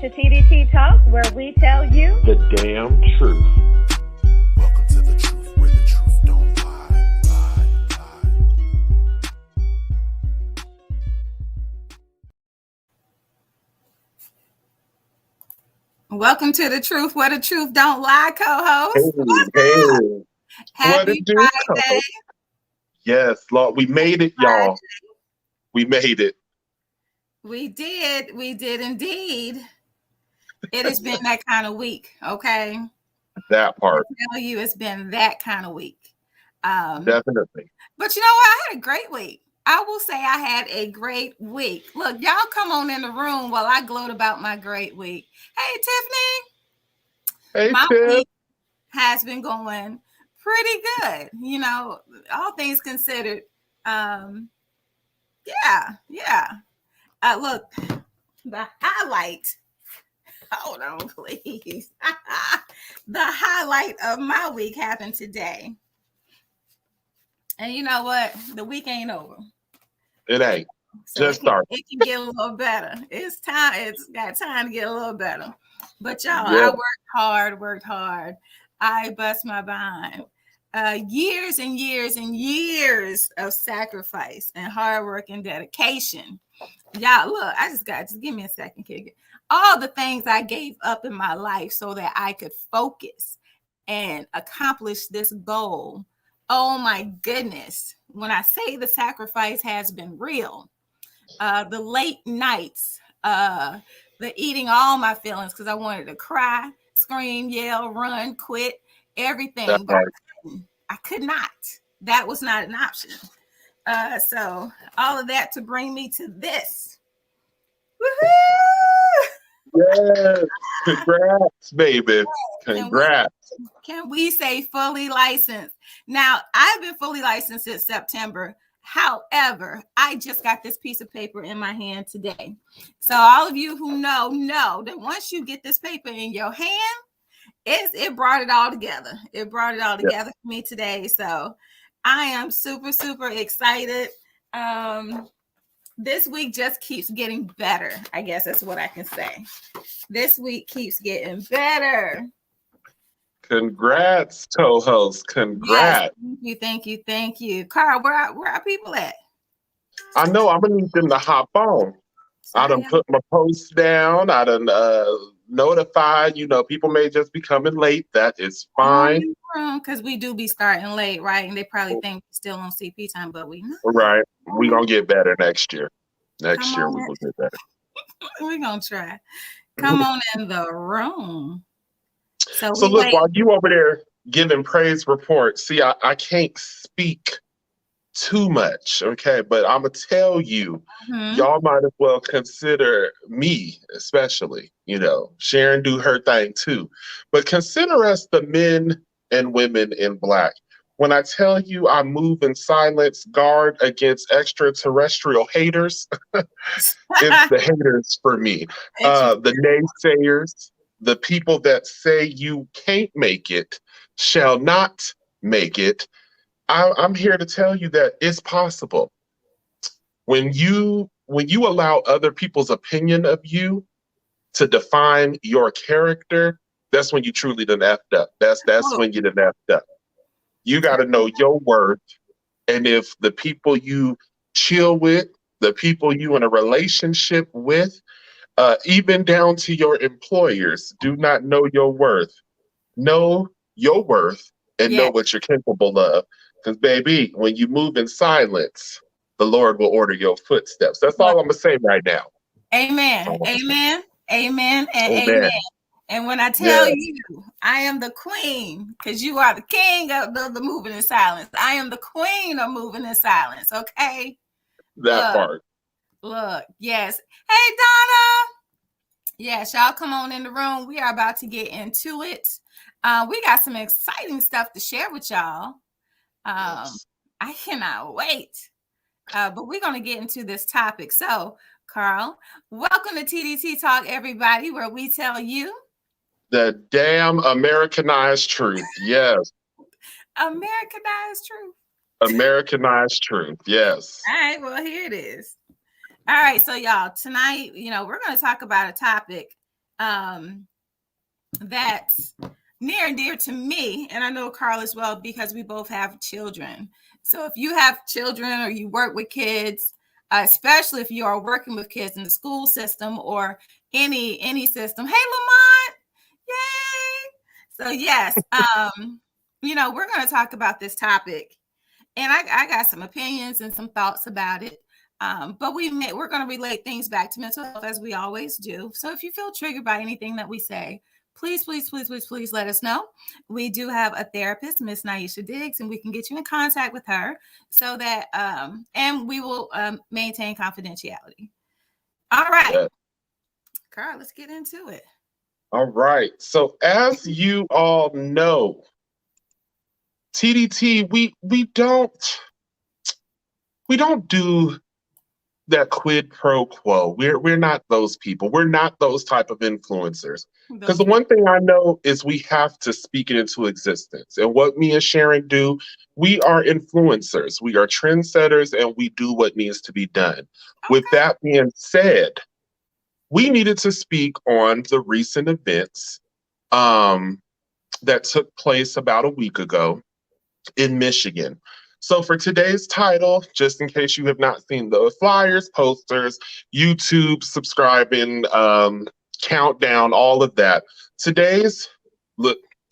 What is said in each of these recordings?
to T.D.T Talk, where we tell you the damn truth. Welcome to the truth, where the truth don't lie. Welcome to the truth, where the truth don't lie, co-host. Hey. Happy What do, Friday. Yes, Lord, we made it, y'all. We made it. We did indeed. It has been that kind of week, okay? That part. I tell you, it's been that kind of week. Definitely. But you know what? I had a great week. I will say I had a great week. Look, y'all come on in the room while I gloat about my great week. Hey, Tiffany. Hey, My Tiff. week has been going pretty good. You know, all things considered. Yeah. Look, the highlight. Hold on, please. The highlight of my week happened today. And you know what? The week ain't over. It ain't. So just start. It can get a little better. It's time. It's got time to get a little better. But y'all, Yeah. I worked hard. I bust my behind. Years and years and years of sacrifice and hard work and dedication. Y'all, look, just give me a second, kid. All the things I gave up in my life so that I could focus and accomplish this goal. Oh my goodness. When I say the sacrifice has been real, the late nights, the eating all my feelings because I wanted to cry, scream, yell, run, quit, everything. But I could not. That was not an option. So all of that to bring me to this. Woohoo! Yes. Congrats, baby. Congrats. Can we say fully licensed? Now, I've been fully licensed since September. However, I just got this piece of paper in my hand today. So all of you who know that once you get this paper in your hand, it brought it all together. It brought it all together for me today. So I am super, super excited. This week just keeps getting better. I guess that's what I can say. This week keeps getting better. Congrats, co-host. Congrats. Yes, thank you. Carl, where are people at? I know I'm gonna need them to hop on. I done put my post down. I done notified, people may just be coming late. That is fine. Because we do be starting late, right? And they probably think we're still on CP time, but we know. Right. We're gonna get better next year. Next year we will get better. We're gonna try. Come on in the room. So look, while you over there giving praise reports, see, I can't speak too much, okay? But I'm going to tell you, y'all might as well consider me, especially, Sharon do her thing too. But consider us the men and women in Black. When I tell you I move in silence, guard against extraterrestrial haters, it's the haters for me. The naysayers, the people that say you can't make it, shall not make it. I'm here to tell you that it's possible. When you allow other people's opinion of you to define your character, that's when you truly done effed up. That's when you done effed up. You got to know your worth. And if the people you chill with, the people you in a relationship with, even down to your employers, do not know your worth. Know your worth and know what you're capable of. Because, baby, when you move in silence, the Lord will order your footsteps. That's all I'm going to say right now. Amen. Amen. Amen. And amen. And when I tell you, I am the queen, because you are the king of the moving in silence. I am the queen of moving in silence, okay? That part. Look, yes. Hey, Donna. Yes, y'all come on in the room. We are about to get into it. We got some exciting stuff to share with y'all. I cannot wait. But we're going to get into this topic. So, Carl, welcome to T.D.T Talk, everybody, where we tell you the damn Americanized truth. Yes. Americanized truth. Americanized truth. Yes. All right. Well, here it is. All right. So, y'all, tonight, we're going to talk about a topic that's near and dear to me, and I know Carl as well, because we both have children. So if you have children or you work with kids, especially if you are working with kids in the school system or any system, hey Lamont, yay! So yes, we're going to talk about this topic, and I got some opinions and some thoughts about it. But we're going to relate things back to mental health, as we always do. So if you feel triggered by anything that we say, please let us know. We do have a therapist, Miss Naisha Diggs, and we can get you in contact with her so that, and we will maintain confidentiality. All right. Yeah. Carl, let's get into it. All right. So as you all know, T.D.T, we don't do that quid pro quo. We're not those people. We're not those type of influencers. Because the one thing I know is we have to speak it into existence. And what me and Sharon do, we are influencers. We are trendsetters, and we do what needs to be done. Okay. With that being said, we needed to speak on the recent events that took place about a week ago in Michigan. So for today's title, just in case you have not seen the flyers, posters, YouTube, subscribing, countdown, all of that, today's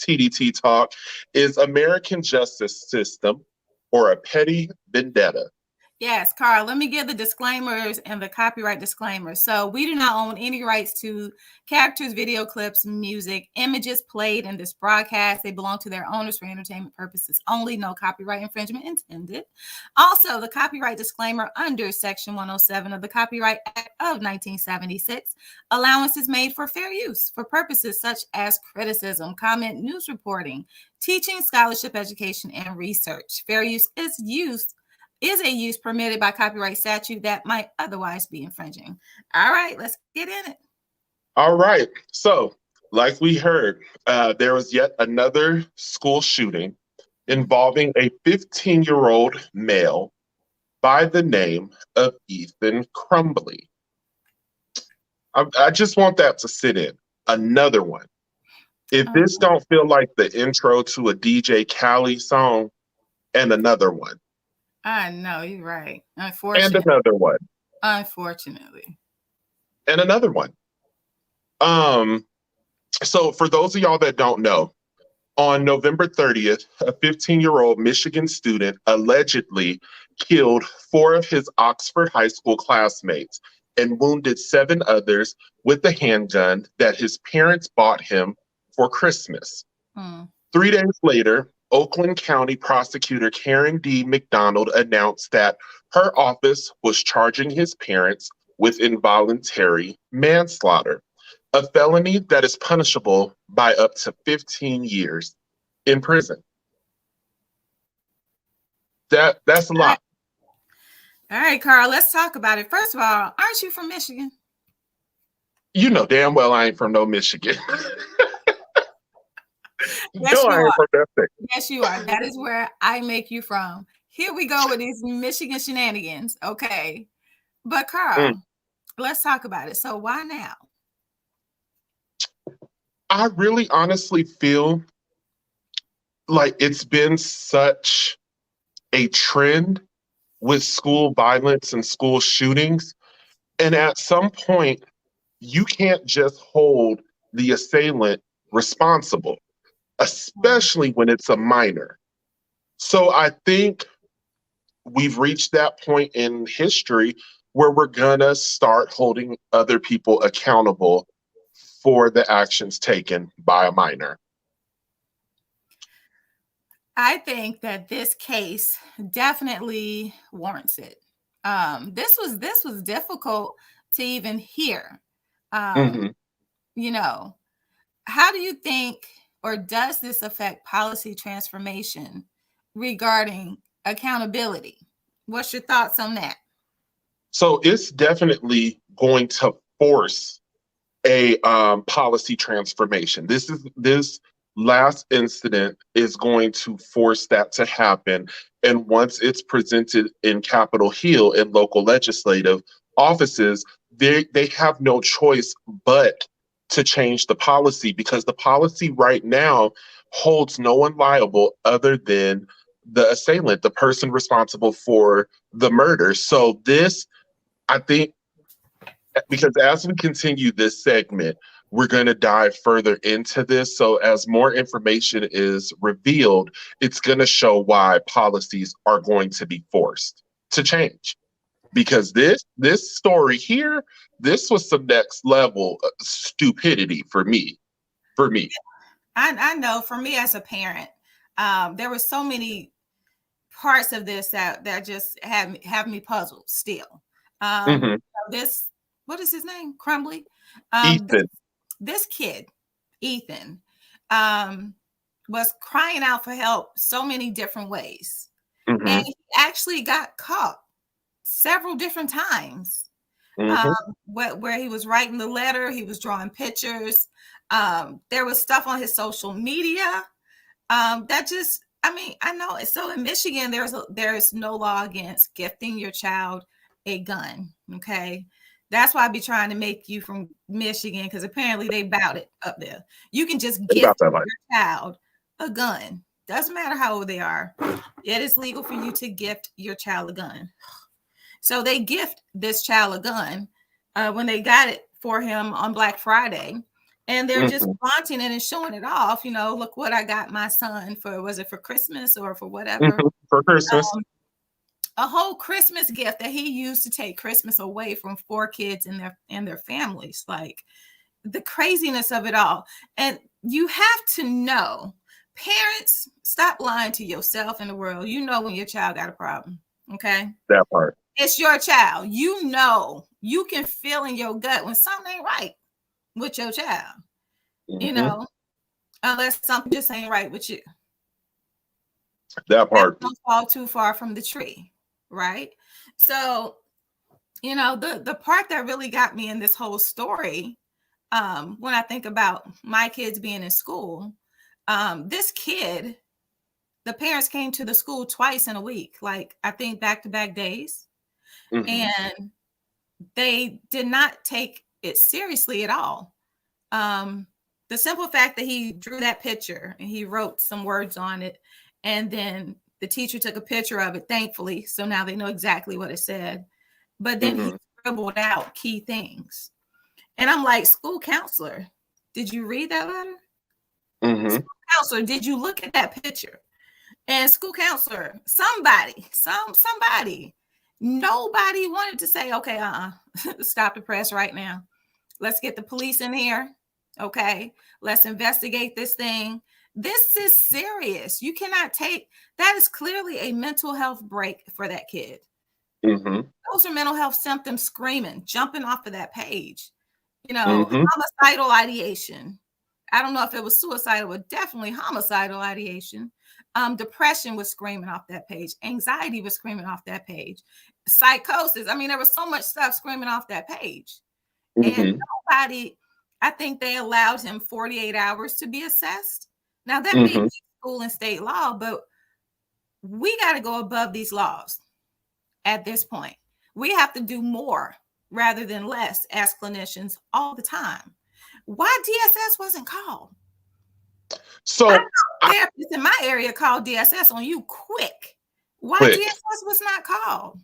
T.D.T talk is American Justice System or a Petty Vendetta. Yes, Carl, let me give the disclaimers and the copyright disclaimer. So we do not own any rights to characters, video clips, music, images played in this broadcast. They belong to their owners for entertainment purposes only. No copyright infringement intended. Also, the copyright disclaimer under Section 107 of the Copyright Act of 1976, allowance is made for fair use for purposes such as criticism, comment, news reporting, teaching, scholarship, education, and research. Fair use is a use permitted by copyright statute that might otherwise be infringing. All right, let's get in it. All right. So, like we heard, there was yet another school shooting involving a 15-year-old male by the name of Ethan Crumbly. I just want that to sit in. Another one. If this don't feel like the intro to a DJ Khaled song, and another one. I know, you're right. Unfortunately. And another one. Unfortunately. And another one. So for those of y'all that don't know, on November 30th, a 15-year-old Michigan student allegedly killed 4 of his Oxford High School classmates and wounded 7 others with a handgun that his parents bought him for Christmas. 3 days later, Oakland County Prosecutor Karen D. McDonald announced that her office was charging his parents with involuntary manslaughter, a felony that is punishable by up to 15 years in prison. That's a lot. All right, Carl, let's talk about it. First of all, aren't you from Michigan? You know damn well I ain't from no Michigan. Yes, you are. Yes, you are. That is where I make you from. Here we go with these Michigan shenanigans. Okay. But Carl, let's talk about it. So why now? I really honestly feel like it's been such a trend with school violence and school shootings. And at some point, you can't just hold the assailant responsible, especially when it's a minor. So I think we've reached that point in history where we're gonna start holding other people accountable for the actions taken by a minor. I think that this case definitely warrants it. This was difficult to even hear. You know, how do you think, or does this affect policy transformation regarding accountability? What's your thoughts on that? So it's definitely going to force a policy transformation. This last incident is going to force that to happen. And once it's presented in Capitol Hill in local legislative offices, they have no choice but to change the policy, because the policy right now holds no one liable other than the assailant, the person responsible for the murder. So this, I think, because as we continue this segment, we're going to dive further into this. So as more information is revealed, it's going to show why policies are going to be forced to change. Because this story here, this was some next level stupidity for me. I know for me as a parent, there were so many parts of this that just have me puzzled still. This, what is his name? Crumbly. Ethan. This kid, Ethan, was crying out for help so many different ways. And he actually got caught several different times. Where he was writing the letter, he was drawing pictures. There was stuff on his social media that just, I mean, I know it's so in Michigan, there is no law against gifting your child a gun. Okay. That's why I be trying to make you from Michigan, because apparently they bout it up there. You can just gift your child a gun. Doesn't matter how old they are. It is legal for you to gift your child a gun. So they gift this child a gun when they got it for him on Black Friday. And they're just flaunting it and showing it off. You know, look what I got my son for, was it for Christmas or for whatever? For Christmas. A whole Christmas gift that he used to take Christmas away from 4 kids and their families. Like, the craziness of it all. And you have to know, parents, stop lying to yourself and the world. You know when your child got a problem. Okay. That part. It's your child. You know, you can feel in your gut when something ain't right with your child. You know, unless something just ain't right with you. That part. Don't fall too far from the tree. Right. So, you know, the part that really got me in this whole story, when I think about my kids being in school, this kid, the parents came to the school twice in a week, like I think back-to-back days. And they did not take it seriously at all. The simple fact that he drew that picture and he wrote some words on it, and then the teacher took a picture of it, thankfully. So now they know exactly what it said. But then he scribbled out key things. And I'm like, school counselor, did you read that letter? School counselor, did you look at that picture? And school counselor, somebody, nobody wanted to say, okay, stop the press right now. Let's get the police in here. Okay, let's investigate this thing. This is serious. You cannot take, that is clearly a mental health break for that kid. Those are mental health symptoms screaming, jumping off of that page. You know, homicidal ideation. I don't know if it was suicidal, but definitely homicidal ideation. Depression was screaming off that page. Anxiety was screaming off that page. Psychosis. I mean, there was so much stuff screaming off that page. And nobody, I think they allowed him 48 hours to be assessed. Now, that may be school and state law, but we got to go above these laws at this point. We have to do more rather than less as clinicians all the time. Why DSS wasn't called? So therapists in my area called DSS on you quick. Why DSS was not called?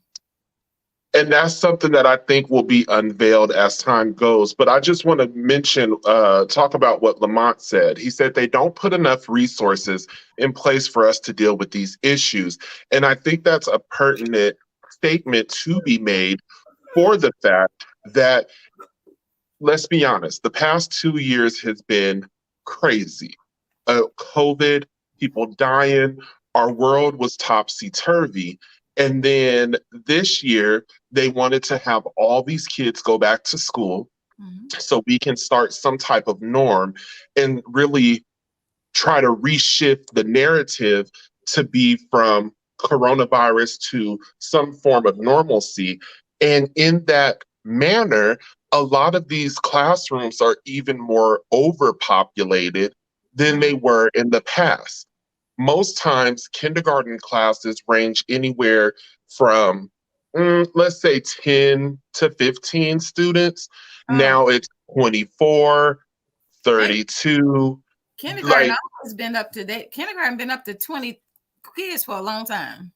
And that's something that I think will be unveiled as time goes. But I just want to mention, talk about what Lamont said. He said they don't put enough resources in place for us to deal with these issues. And I think that's a pertinent statement to be made for the fact that, let's be honest, the past 2 years has been crazy. COVID, people dying, our world was topsy-turvy. And then this year, they wanted to have all these kids go back to school so we can start some type of norm and really try to reshift the narrative to be from coronavirus to some form of normalcy. And in that manner, a lot of these classrooms are even more overpopulated than they were in the past. Most times, kindergarten classes range anywhere from, let's say, 10 to 15 students. Now it's 24, 32. Kindergarten Like, always been up to that. Kindergarten been up to 20 kids for a long time.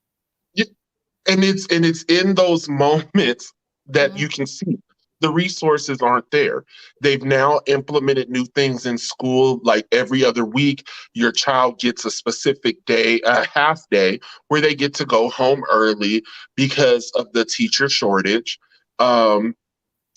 and it's in those moments that you can see the resources aren't there. They've now implemented new things in school, like every other week your child gets a specific day, a half day, where they get to go home early because of the teacher shortage.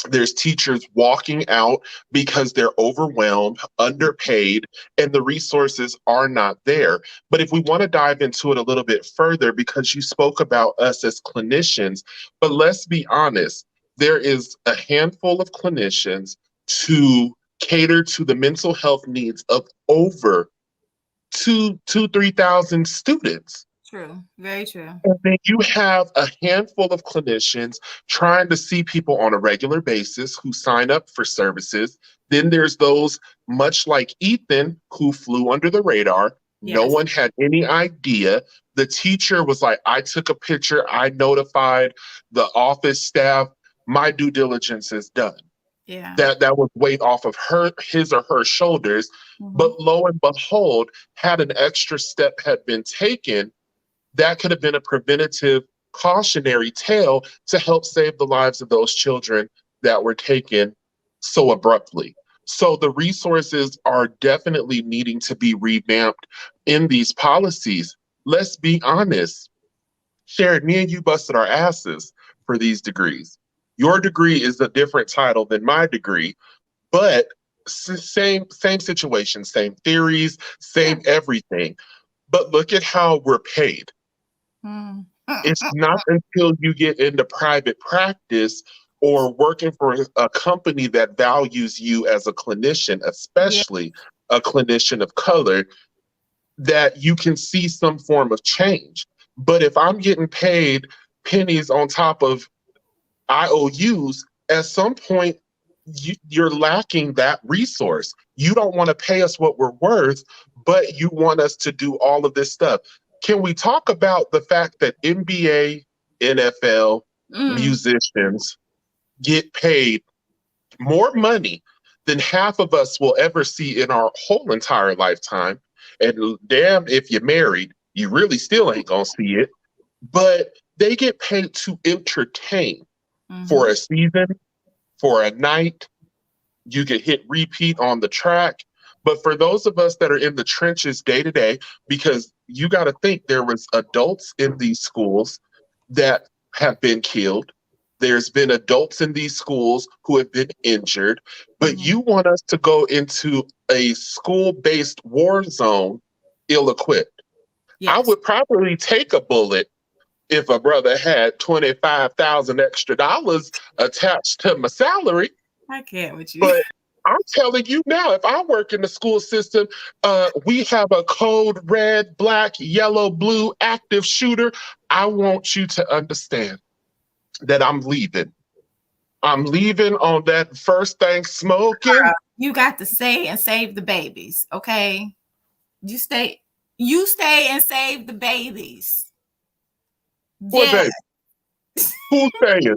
There's teachers walking out because they're overwhelmed, underpaid, and the resources are not there. But if we want to dive into it a little bit further, because you spoke about us as clinicians, but let's be honest, there is a handful of clinicians to cater to the mental health needs of over 3,000 students. True, very true. And then you have a handful of clinicians trying to see people on a regular basis who sign up for services. Then there's those, much like Ethan, who flew under the radar. Yes. No one had any idea. The teacher was like, I took a picture, I notified the office staff, my due diligence is done. Yeah. That was weight off of his or her shoulders. But lo and behold, had an extra step had been taken, that could have been a preventative cautionary tale to help save the lives of those children that were taken so abruptly. So the resources are definitely needing to be revamped in these policies. Let's be honest. Sharon, me and you busted our asses for these degrees. Your degree is a different title than my degree, but same situation, same theories, same everything. But look at how we're paid. It's not until you get into private practice or working for a company that values you as a clinician, especially a clinician of color, that you can see some form of change. But if I'm getting paid pennies on top of IOUs, at some point, you're lacking that resource. You don't want to pay us what we're worth, but you want us to do all of this stuff. Can we talk about the fact that NBA, NFL, musicians get paid more money than half of us will ever see in our whole entire lifetime? And damn, if you're married, you really still ain't gonna see it. But they get paid to entertain for a season, for a night. You can hit repeat on the track. But for those of us that are in the trenches day to day, because you got to think there was adults in these schools that have been killed. There's been adults in these schools who have been injured. But you want us to go into a school-based war zone ill-equipped. Yes. I would probably take a bullet if a brother had $25,000 extra dollars attached to my salary. I can't with you. But I'm telling you now, if I work in the school system, we have a code red, black, yellow, blue active shooter. I want you to understand that I'm leaving. I'm leaving on that first thing smoking. You got to stay and save the babies, okay? You stay and save the babies. What baby? Who's saying?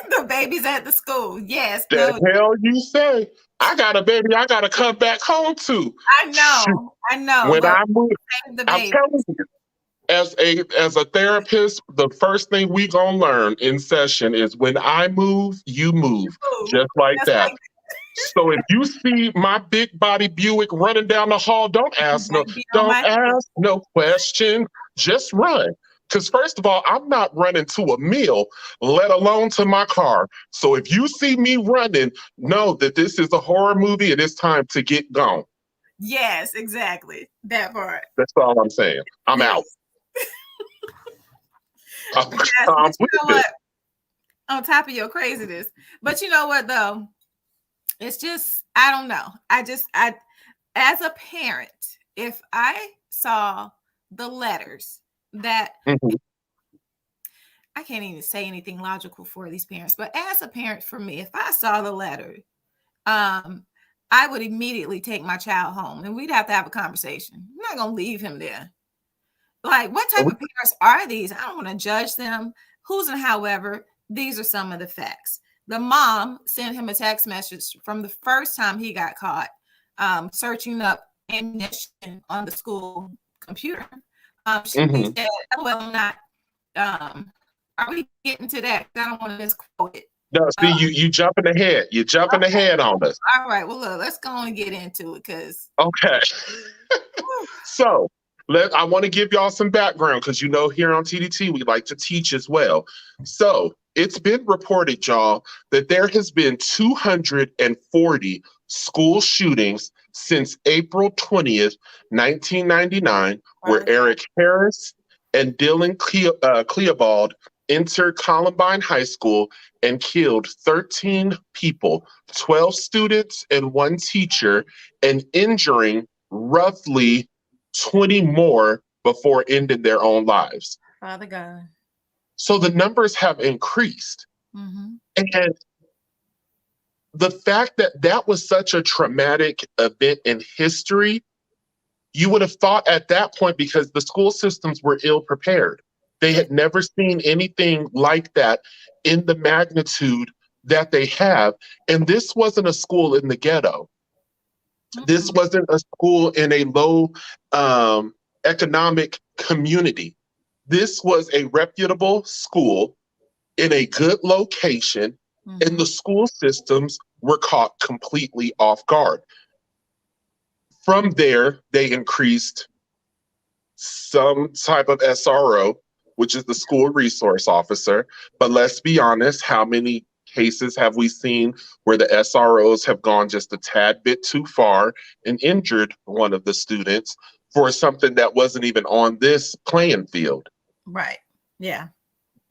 The babies at the school. Yes. The hell you say? I got a baby I got to come back home to. I know. Shoot. I know. When I move, the I'm telling you, as a therapist, the first thing we gonna learn in session is when I move, you move. Just like that. So if you see my big body Buick running down the hall, don't ask no question. Just run. Because first of all, I'm not running to a meal, let alone to my car. So if you see me running, know that this is a horror movie and it's time to get gone. Yes, exactly. That part. That's all I'm saying. I'm out. But you know what? On top of your craziness. But you know what, though? It's just, I don't know. I as a parent, if I saw the letters that I can't even say anything logical for these parents, but as a parent, for me, if I saw the letter, I would immediately take my child home and we'd have to have a conversation. I'm not going to leave him there. Like, what type of parents are these? I don't want to judge them. Who's and however, these are some of the facts. The mom sent him a text message from the first time he got caught searching up ammunition on the school computer. She Mm-hmm. said, well, I'm not, are we getting to that? I don't want to misquote it. No, see, you jumping ahead. You're jumping ahead on us. All right. Well, look, let's go on and get into it because. Okay. So I want to give y'all some background because here on T.D.T. we like to teach as well. So it's been reported, y'all, that there has been 240 school shootings since April 20th, 1999, where Eric Harris and Dylan Cleobald entered Columbine High School and killed 13 people, 12 students and 1 teacher, and injuring roughly 20 more before ending their own lives. Father God. So the numbers have increased. Mm-hmm. And the fact that that was such a traumatic event in history, you would have thought at that point, because the school systems were ill prepared. They had never seen anything like that in the magnitude that they have. And this wasn't a school in the ghetto. This wasn't a school in a low economic community. This was a reputable school in a good location, and the school systems were caught completely off guard. From there, they increased some type of SRO, which is the school resource officer. But let's be honest, how many cases have we seen where the SROs have gone just a tad bit too far and injured one of the students for something that wasn't even on this playing field? Right. Yeah.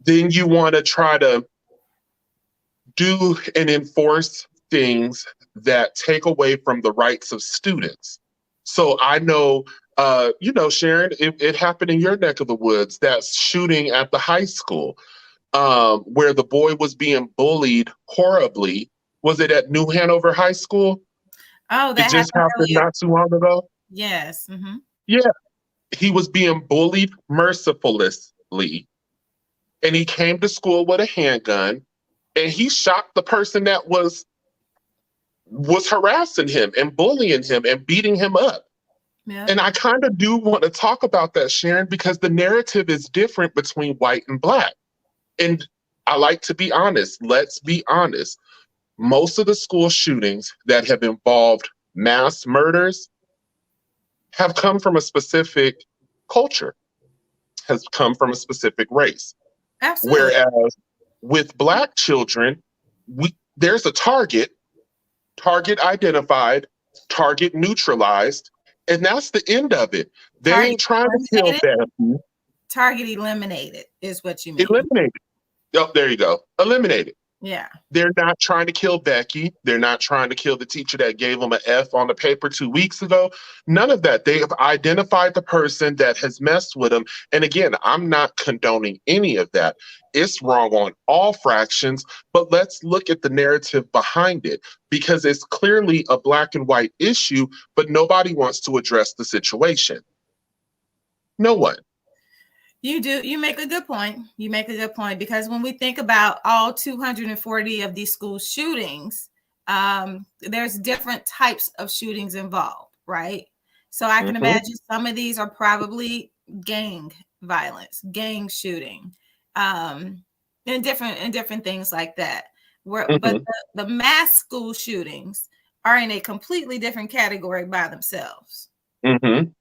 Then you want to try to do and enforce things that take away from the rights of students. So I know, Sharon, it happened in your neck of the woods, that shooting at the high school. Where the boy was being bullied horribly. Was it at New Hanover High School? Oh, that it just happened not too long ago. Yes. Mm-hmm. Yeah, he was being bullied mercilessly, and he came to school with a handgun, and he shot the person that was harassing him and bullying him and beating him up. Yeah. And I kind of do want to talk about that, Sharon, because the narrative is different between white and black. And I like to be honest. Let's be honest. Most of the school shootings that have involved mass murders have come from a specific culture, has come from a specific race. Absolutely. Whereas with Black children, there's a target identified, target neutralized, and that's the end of it. They ain't trying to kill them. Target eliminated is what you mean. Eliminated. Oh, there you go. Eliminated. Yeah. They're not trying to kill Becky. They're not trying to kill the teacher that gave them an F on the paper 2 weeks ago. None of that. They have identified the person that has messed with them. And again, I'm not condoning any of that. It's wrong on all fractions, but let's look at the narrative behind it, because it's clearly a black and white issue, but nobody wants to address the situation. No one. You do. You make a good point. Because when we think about all 240 of these school shootings, there's different types of shootings involved, right? So I can imagine some of these are probably gang violence, gang shooting, and different things like that. But the mass school shootings are in a completely different category by themselves. Mm-hmm.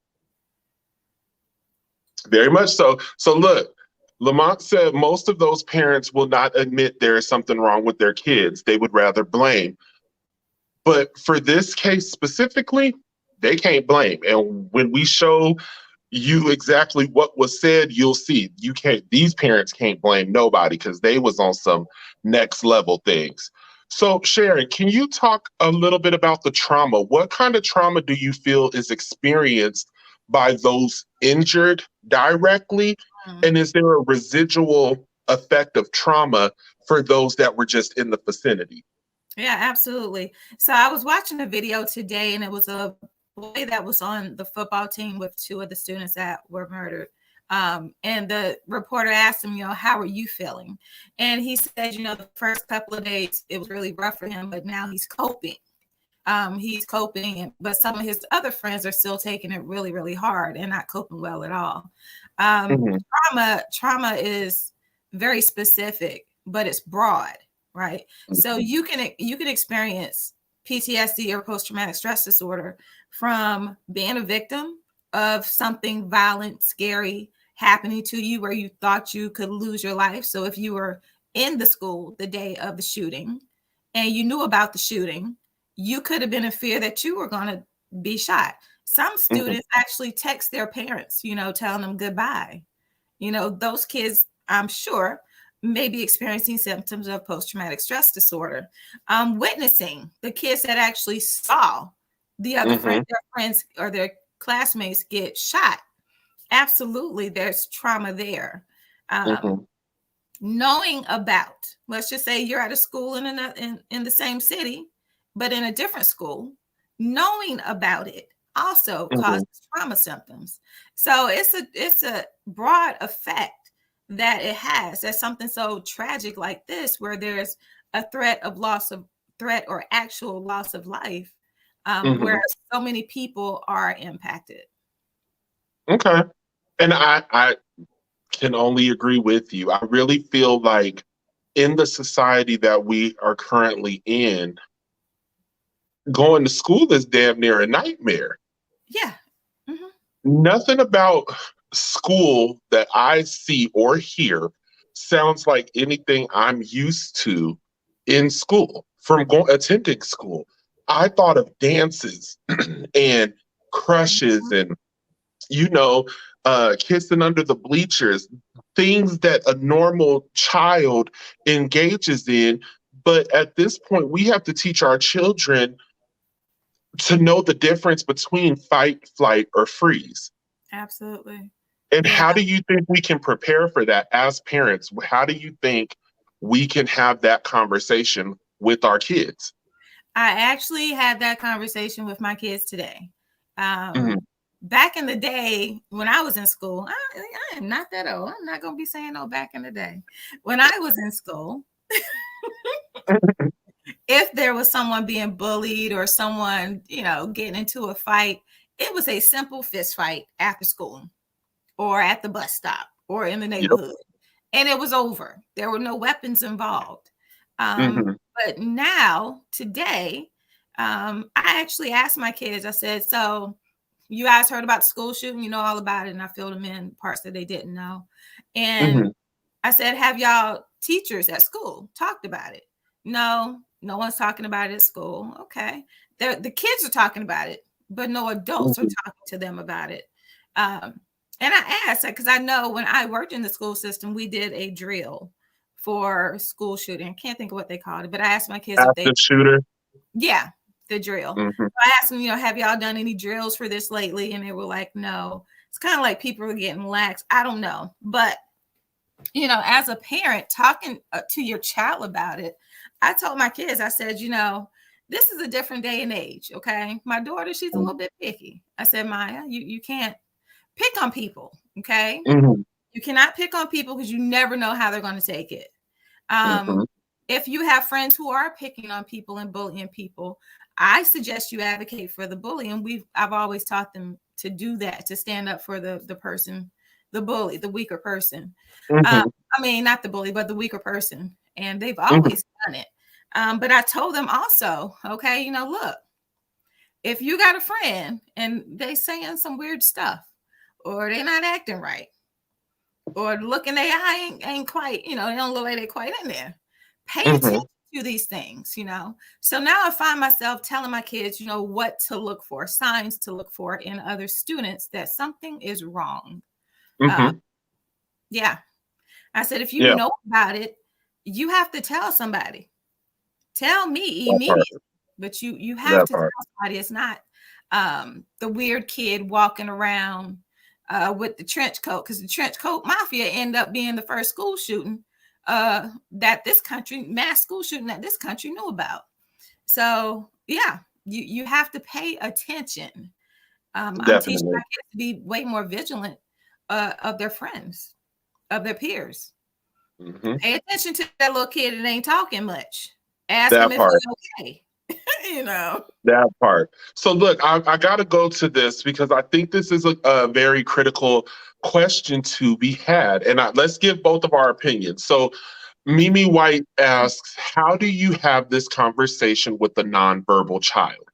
Very much so. So look, Lamont said most of those parents will not admit there is something wrong with their kids. They would rather blame. But for this case specifically, they can't blame. And when we show you exactly what was said, you'll see these parents can't blame nobody, because they was on some next level things. So Sharon, can you talk a little bit about the trauma? What kind of trauma do you feel is experienced by those injured directly? And is there a residual effect of trauma for those that were just in the vicinity? Yeah, absolutely. So I was watching a video today, and it was a boy that was on the football team with 2 of the students that were murdered. And the reporter asked him, how are you feeling? And he said, the first couple of days it was really rough for him, but now he's coping. He's coping, but some of his other friends are still taking it really, really hard and not coping well at all. Trauma is very specific, but it's broad, right? So you can experience PTSD or post-traumatic stress disorder from being a victim of something violent, scary happening to you where you thought you could lose your life. So if you were in the school the day of the shooting and you knew about the shooting, you could have been in fear that you were going to be shot. Some students actually text their parents, telling them goodbye. Those kids, I'm sure, may be experiencing symptoms of post-traumatic stress disorder. Witnessing the kids that actually saw the other friends, their friends or their classmates get shot. Absolutely, there's trauma there. Knowing about, let's just say you're at a school in the same city, but in a different school, knowing about it also causes trauma symptoms. So it's a broad effect that it has. That's something so tragic like this, where there's a threat or actual loss of life, where so many people are impacted. Okay. And I can only agree with you. I really feel like in the society that we are currently in, going to school is damn near a nightmare. Yeah. Nothing about school that I see or hear sounds like anything I'm used to in school from attending school. I thought of dances and crushes and, kissing under the bleachers, things that a normal child engages in. But at this point, we have to teach our children to know the difference between fight, flight, or freeze. Absolutely. And how do you think we can prepare for that as parents? How do you think we can have that conversation with our kids? I actually had that conversation with my kids today. Back in the day when I was in school, I am not that old. I'm not going to be saying back in the day. When I was in school, if there was someone being bullied or someone, getting into a fight, it was a simple fist fight after school or at the bus stop or in the neighborhood. And it was over. There were no weapons involved. But now, today, I actually asked my kids, I said, so you guys heard about the school shooting, you know all about it. And I filled them in parts that they didn't know. And I said, have y'all teachers at school talked about it? No one's talking about it at school. Okay. The kids are talking about it, but no adults are talking to them about it. And I asked, because I know when I worked in the school system, we did a drill for school shooting. I can't think of what they called it, but I asked my kids if they shooter. Yeah, the drill. So I asked them, have y'all done any drills for this lately? And they were like, no. It's kind of like people are getting lax. I don't know. But, as a parent, talking to your child about it, I told my kids, I said, this is a different day and age. Okay. My daughter, she's a little bit picky. I said, Maya, you can't pick on people. Okay. You cannot pick on people because you never know how they're going to take it. If you have friends who are picking on people and bullying people, I suggest you advocate for the bully. And I've always taught them to do that, to stand up for the person, the bully, the weaker person. Not the bully, but the weaker person. And they've always done it. But I told them also, okay, look, if you got a friend and they saying some weird stuff, or they're not acting right, or look in their eye ain't quite, they don't look like they're quite in there. Pay attention to these things, So now I find myself telling my kids, what to look for, signs to look for in other students that something is wrong. Yeah. I said, if you know about it, you have to tell somebody. Tell me immediately. But you have to tell somebody. It's not the weird kid walking around with the trench coat, because the trench coat mafia end up being the first school shooting mass school shooting that this country knew about. So yeah, you have to pay attention. I'm teaching my kids to be way more vigilant of their friends, of their peers. Pay attention to that little kid that ain't talking much. Ask him if he's okay. You know. That part. So look, I got to go to this because I think this is a very critical question to be had. And let's give both of our opinions. So Mimi White asks, how do you have this conversation with a nonverbal child?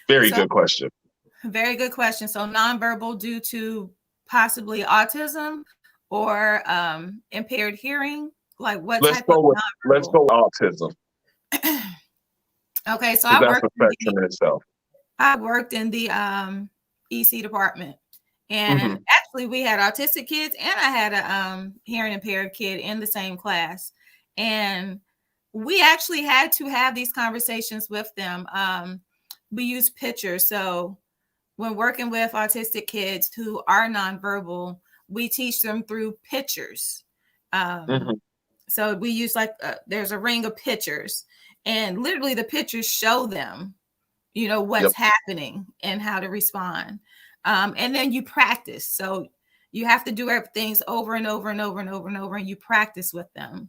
Very good question. Very good question. So nonverbal due to possibly autism or impaired hearing? Like what Let's type of nonverbal? let's go autism. Okay, so That's a spectrum in itself. I worked in the EC department. And actually we had autistic kids and I had a hearing impaired kid in the same class. And we actually had to have these conversations with them. We use pictures. So when working with autistic kids who are nonverbal, we teach them through pictures. So we use there's a ring of pictures, and literally the pictures show them, you know, what's happening and how to respond. And then you practice. So you have to do things over and over and over and over and over, and you practice with them.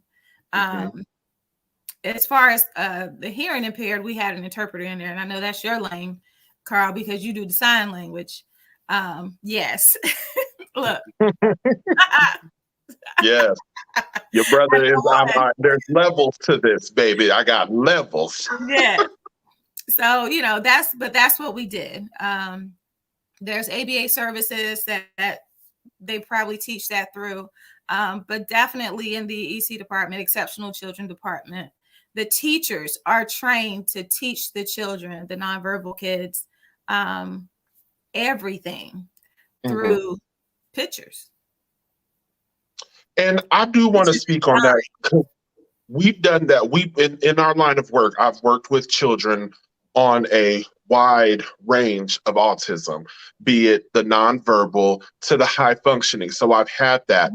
As far as the hearing impaired, we had an interpreter in there, and I know that's your lane, Carl, because you do the sign language. Yes. Look. Yes. Your brother is, there's levels to this, baby. I got levels. Yeah. So, you know, that's what we did. There's ABA services that they probably teach that through. But definitely in the EC department, exceptional children department, the teachers are trained to teach the children, the nonverbal kids, everything through pictures. And I do want to speak on that. We've done that. In our line of work, I've worked with children on a wide range of autism, be it the nonverbal to the high functioning. So I've had that.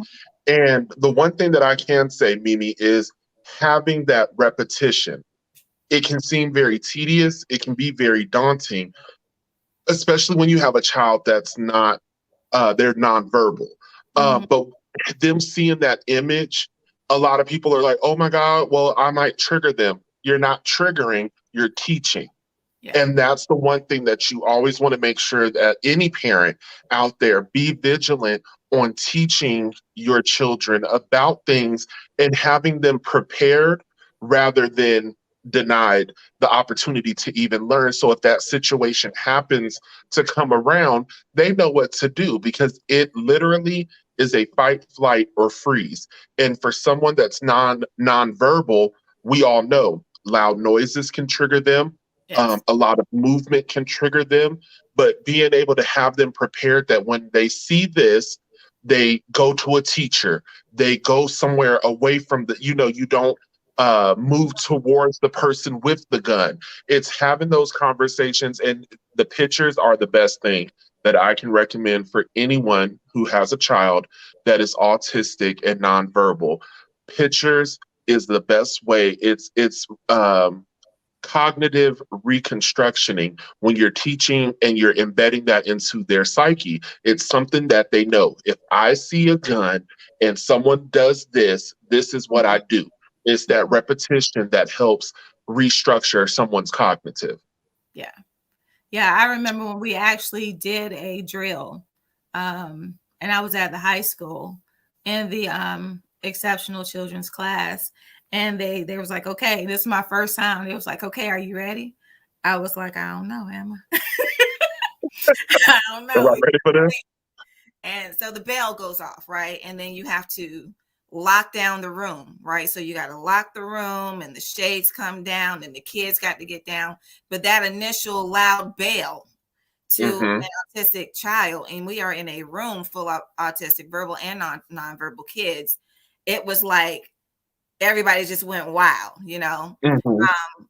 And the one thing that I can say, Mimi, is having that repetition. It can seem very tedious. It can be very daunting, especially when you have a child that's not, they're nonverbal. But them seeing that image, a lot of people are like, oh my God, well, I might trigger them. You're not triggering, you're teaching. Yeah. And that's the one thing that you always want to make sure that any parent out there, be vigilant on teaching your children about things and having them prepared rather than denied the opportunity to even learn. So if that situation happens to come around, they know what to do, because it literally is a fight, flight, or freeze. And for someone that's nonverbal, we all know loud noises can trigger them. Yes. A lot of movement can trigger them, but being able to have them prepared that when they see this, they go to a teacher, they go somewhere away from you don't move towards the person with the gun. It's having those conversations, and the pictures are the best thing that I can recommend for anyone who has a child that is autistic and nonverbal. Pictures is the best way. It's cognitive reconstructioning when you're teaching and you're embedding that into their psyche. It's something that they know. If I see a gun and someone does this, this is what I do. It's that repetition that helps restructure someone's cognitive. Yeah. Yeah, I remember when we actually did a drill, and I was at the high school in the exceptional children's class, and they was like, okay, this is my first time. It was like, okay, are you ready? I was like, I don't know, am I? I don't know. Am I ready for this? And so the bell goes off, right? And then you have to lock down the room, right? So you got to lock the room, and the shades come down, and the kids got to get down. But that initial loud bell to an autistic child, and we are in a room full of autistic, verbal and nonverbal kids, it was like everybody just went wild, you know?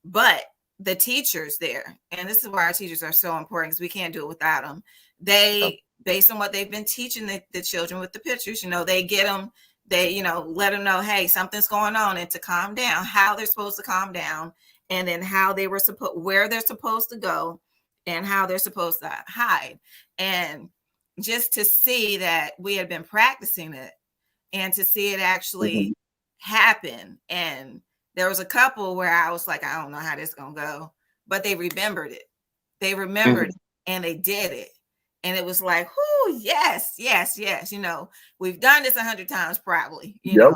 But the teachers there, and this is why our teachers are so important, because we can't do it without them. They, based on what they've been teaching the children with the pictures, you know, they get them, they, you know, let them know, hey, something's going on, and to calm down, how they're supposed to calm down, and then how they were where they're supposed to go, and how they're supposed to hide. And just to see that we had been practicing it, and to see it actually happen, and there was a couple where I was like, I don't know how this is gonna go, but they remembered it. They remembered it and they did it. And it was like, whoo, yes, yes, yes. You know, we've done this 100 times probably, you know.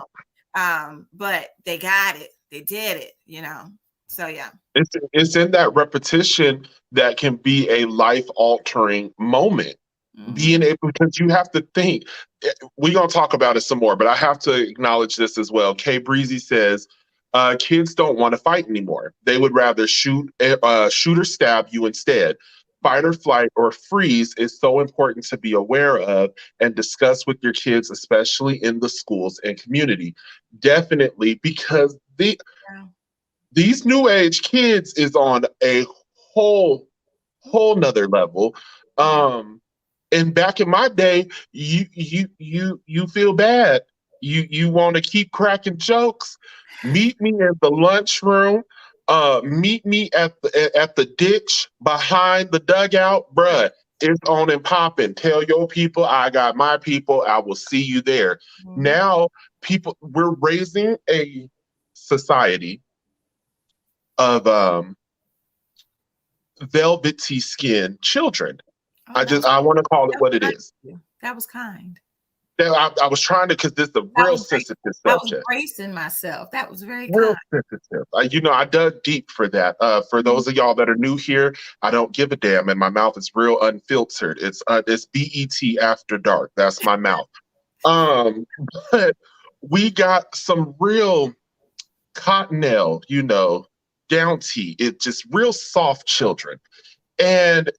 But they got it. They did it, you know. So yeah. It's in that repetition that can be a life-altering moment. Being able, because you have to think, we're going to talk about it some more, but I have to acknowledge this as well. Kay Breezy says, kids don't want to fight anymore. They would rather shoot or stab you instead. Fight or flight or freeze is so important to be aware of and discuss with your kids, especially in the schools and community. Definitely, because these new age kids is on a whole nother level. And back in my day, you feel bad. You want to keep cracking jokes. Meet me in the lunchroom. Meet me at the ditch behind the dugout, bruh. It's on and popping. Tell your people I got my people. I will see you there. Now, we're raising a society of velvety skin children. I want to call it what it is. That was kind. I was trying to, because this is a real sensitive subject. I was bracing myself. That was very real kind. Sensitive. I dug deep for that. For those of y'all that are new here, I don't give a damn, and my mouth is real unfiltered. It's BET after dark. That's my mouth. But we got some real cottonelle, Downty. It's just real soft children, and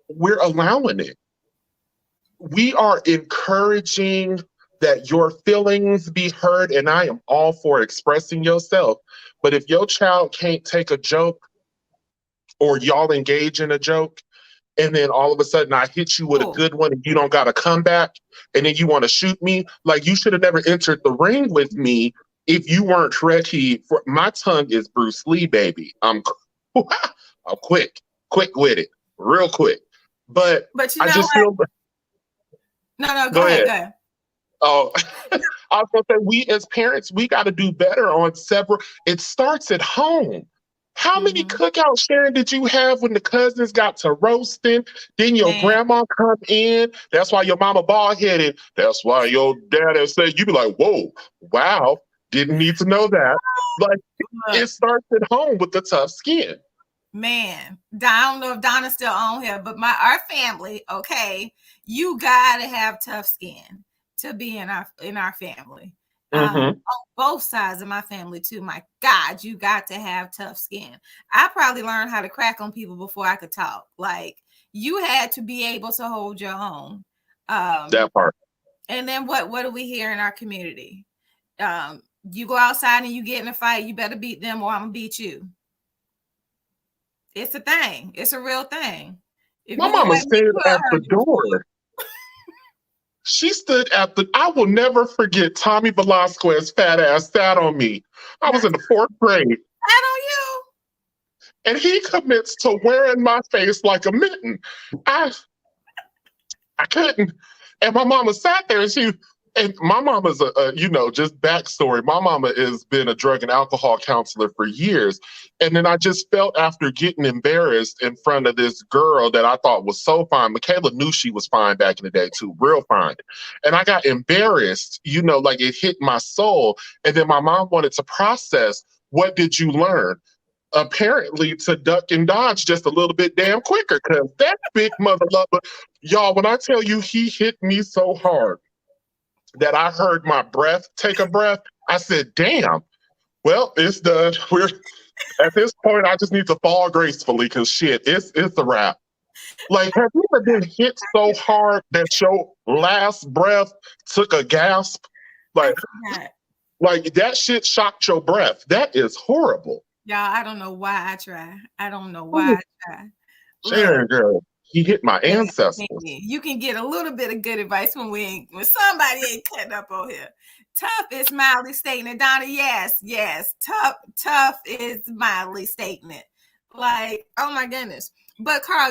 we're allowing it. We are encouraging that your feelings be heard, and I am all for expressing yourself. But if your child can't take a joke, or y'all engage in a joke, and then all of a sudden I hit you with a good one and you don't got to come back, and then you want to shoot me, like you should have never entered the ring with me if you weren't ready for. My tongue is Bruce Lee, baby. I'm quick with it, real quick. But you know I just feel. No, go ahead. Oh, I was going to say, we as parents, we got to do better on several. It starts at home. How many cookouts, Sharon, did you have when the cousins got to roasting? Then your grandma come in. That's why your mama bald-headed. That's why your dad said, you be like, whoa, wow, didn't need to know that. Like, it starts at home with the tough skin. Man, I don't know if Donna's still on here, but our family, okay, you gotta have tough skin to be in our family. On both sides of my family too. My God, you got to have tough skin. I probably learned how to crack on people before I could talk. Like, you had to be able to hold your own. That part. And then what do we hear in our community? You go outside and you get in a fight, you better beat them or I'm gonna beat you. It's a thing. It's a real thing. My mama stood at the door. She stood at I will never forget Tommy Velasquez's fat ass sat on me. I was in the 4th grade. Sat on you? And he commits to wearing my face like a mitten. I couldn't. And my mama sat there and my mama's just backstory. My mama has been a drug and alcohol counselor for years. And then I just felt, after getting embarrassed in front of this girl that I thought was so fine. Michaela knew she was fine back in the day too, real fine. And I got embarrassed, like it hit my soul. And then my mom wanted to process, what did you learn? Apparently to duck and dodge just a little bit damn quicker, because that big mother lover, y'all, when I tell you he hit me so hard that I heard my breath take a breath, I said, damn, well, it's done. We're at this point, I just need to fall gracefully, because shit, it's a wrap. Like, have you ever been hit so hard that your last breath took a gasp? Like that shit shocked your breath. That is horrible. Y'all, I don't know why I try. I don't know why I try. Sharon, girl, he hit my ancestors. You can get a little bit of good advice when somebody ain't cutting up on here. Tough is mildly stating it, Donna. Yes. Tough is mildly stating it. Like, oh my goodness. But Carl,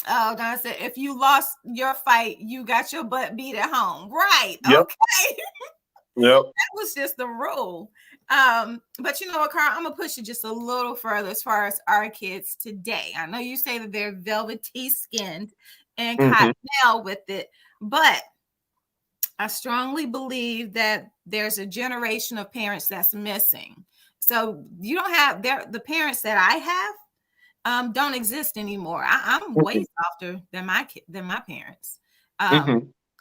Donna said, if you lost your fight, you got your butt beat at home. Right. Yep. Okay. Yep. That was just the rule. But you know what, Carl, I'm gonna push it just a little further as far as our kids today. I know you say that they're velvety skinned and cottonelle with it, but I strongly believe that there's a generation of parents that's missing. So you don't have the parents that I have don't exist anymore. I'm way softer than my parents.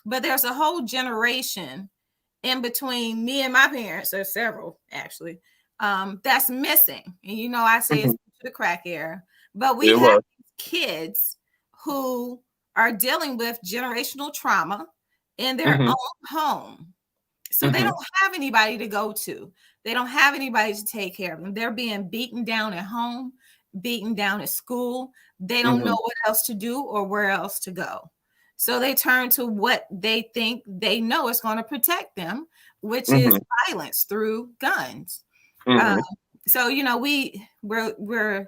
But there's a whole generation in between me and my parents. There's several actually that's missing. And you know, I say it's the crack era, but we have kids who are dealing with generational trauma in their own home. So they don't have anybody to go to. They don't have anybody to take care of them. They're being beaten down at home, beaten down at school. They don't know what else to do or where else to go. So they turn to what they think they know is going to protect them, which is violence through guns. So you know, we're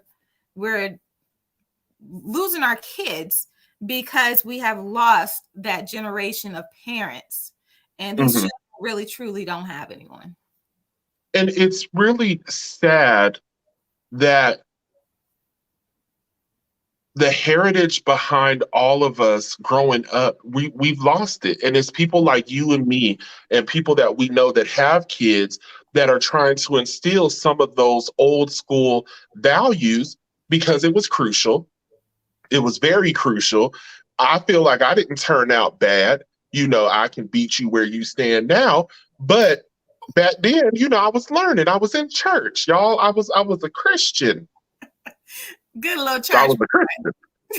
losing our kids because we have lost that generation of parents, and these children really truly don't have anyone. And it's really sad that the heritage behind all of us growing up, we've lost it. And it's people like you and me and people that we know that have kids that are trying to instill some of those old school values because it was crucial. It was very crucial. I feel like I didn't turn out bad. You know, I can beat you where you stand now. But back then, you know, I was learning. I was in church, y'all. I was a Christian. Good little church. I was a Christian.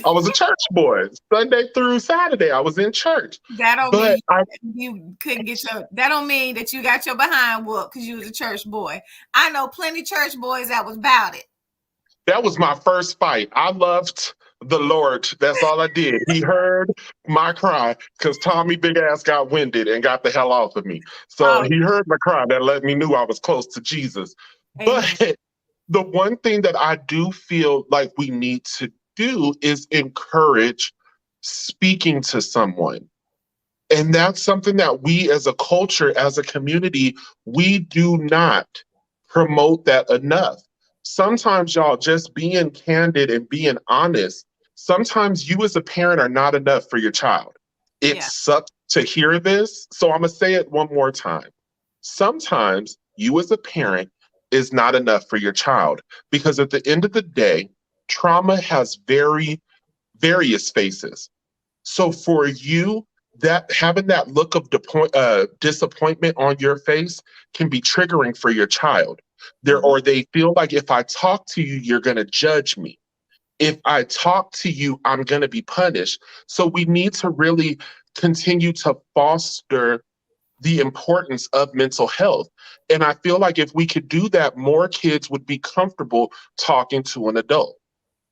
I was a church boy. Sunday through Saturday, I was in church. That don't mean you couldn't get that don't mean that you got your behind whooped because you was a church boy. I know plenty of church boys that was about it. That was my first fight. I loved the Lord. That's all I did. He heard my cry because Tommy Big Ass got winded and got the hell off of me. So he heard my cry. That let me know I was close to Jesus. Amen. But the one thing that I do feel like we need to do is encourage speaking to someone. And that's something that we as a culture, as a community, we do not promote that enough. Sometimes, y'all, just being candid and being honest, sometimes you as a parent are not enough for your child. It sucks to hear this, so I'm going to say it one more time. Sometimes you as a parent is not enough for your child because at the end of the day, trauma has various faces. So for you, that having that look of disappointment on your face can be triggering for your child. Or they feel like if I talk to you, you're going to judge me. If I talk to you, I'm going to be punished. So we need to really continue to foster the importance of mental health. And I feel like if we could do that, more kids would be comfortable talking to an adult.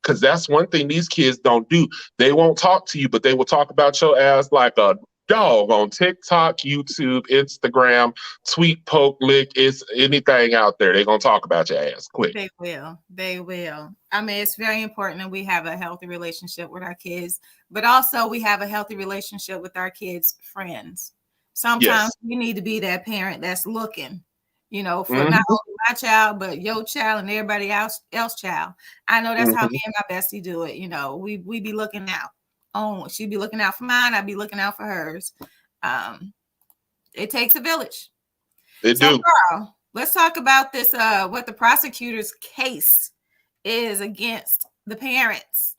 Because that's one thing these kids don't do. They won't talk to you, but they will talk about your ass like a dog on TikTok, YouTube, Instagram, tweet, poke, lick. It's anything out there. They're going to talk about your ass quick. They will. They will. I mean, it's very important that we have a healthy relationship with our kids, but also we have a healthy relationship with our kids' friends. Sometimes we need to be that parent that's looking, you know, for not only my child, but your child and everybody else child. I know that's how me and my bestie do it. You know, we be looking out. Oh, she'd be looking out for mine. I'd be looking out for hers. It takes a village. Carl, let's talk about this, what the prosecutor's case is against the parents.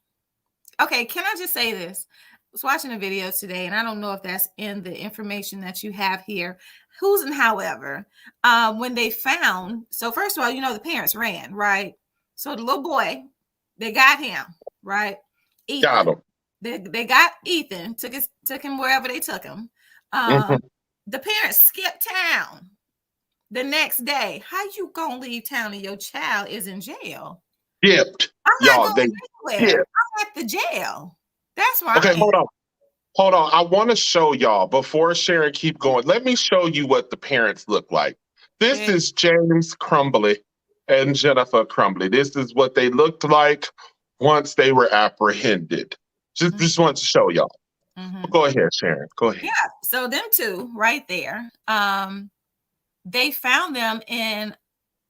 Okay, can I just say this? I was watching a video today, and I don't know if that's in the information that you have here. Who's and however, when they found, so first of all, you know, the parents ran, right? So the little boy, they got him, right? Ethan. Got him. They got Ethan, took him wherever they took him. The parents skipped town the next day. How you gonna leave town and your child is in jail? Skipped. I'm not going anywhere. I'm at the jail. That's why. Okay, hold on. I want to show y'all before Sharon keep going. Let me show you what the parents look like. This is James Crumbly and Jennifer Crumbly. This is what they looked like once they were apprehended. Just wanted to show y'all. Go ahead, Sharon. Go ahead. Yeah. So them two right there, they found them in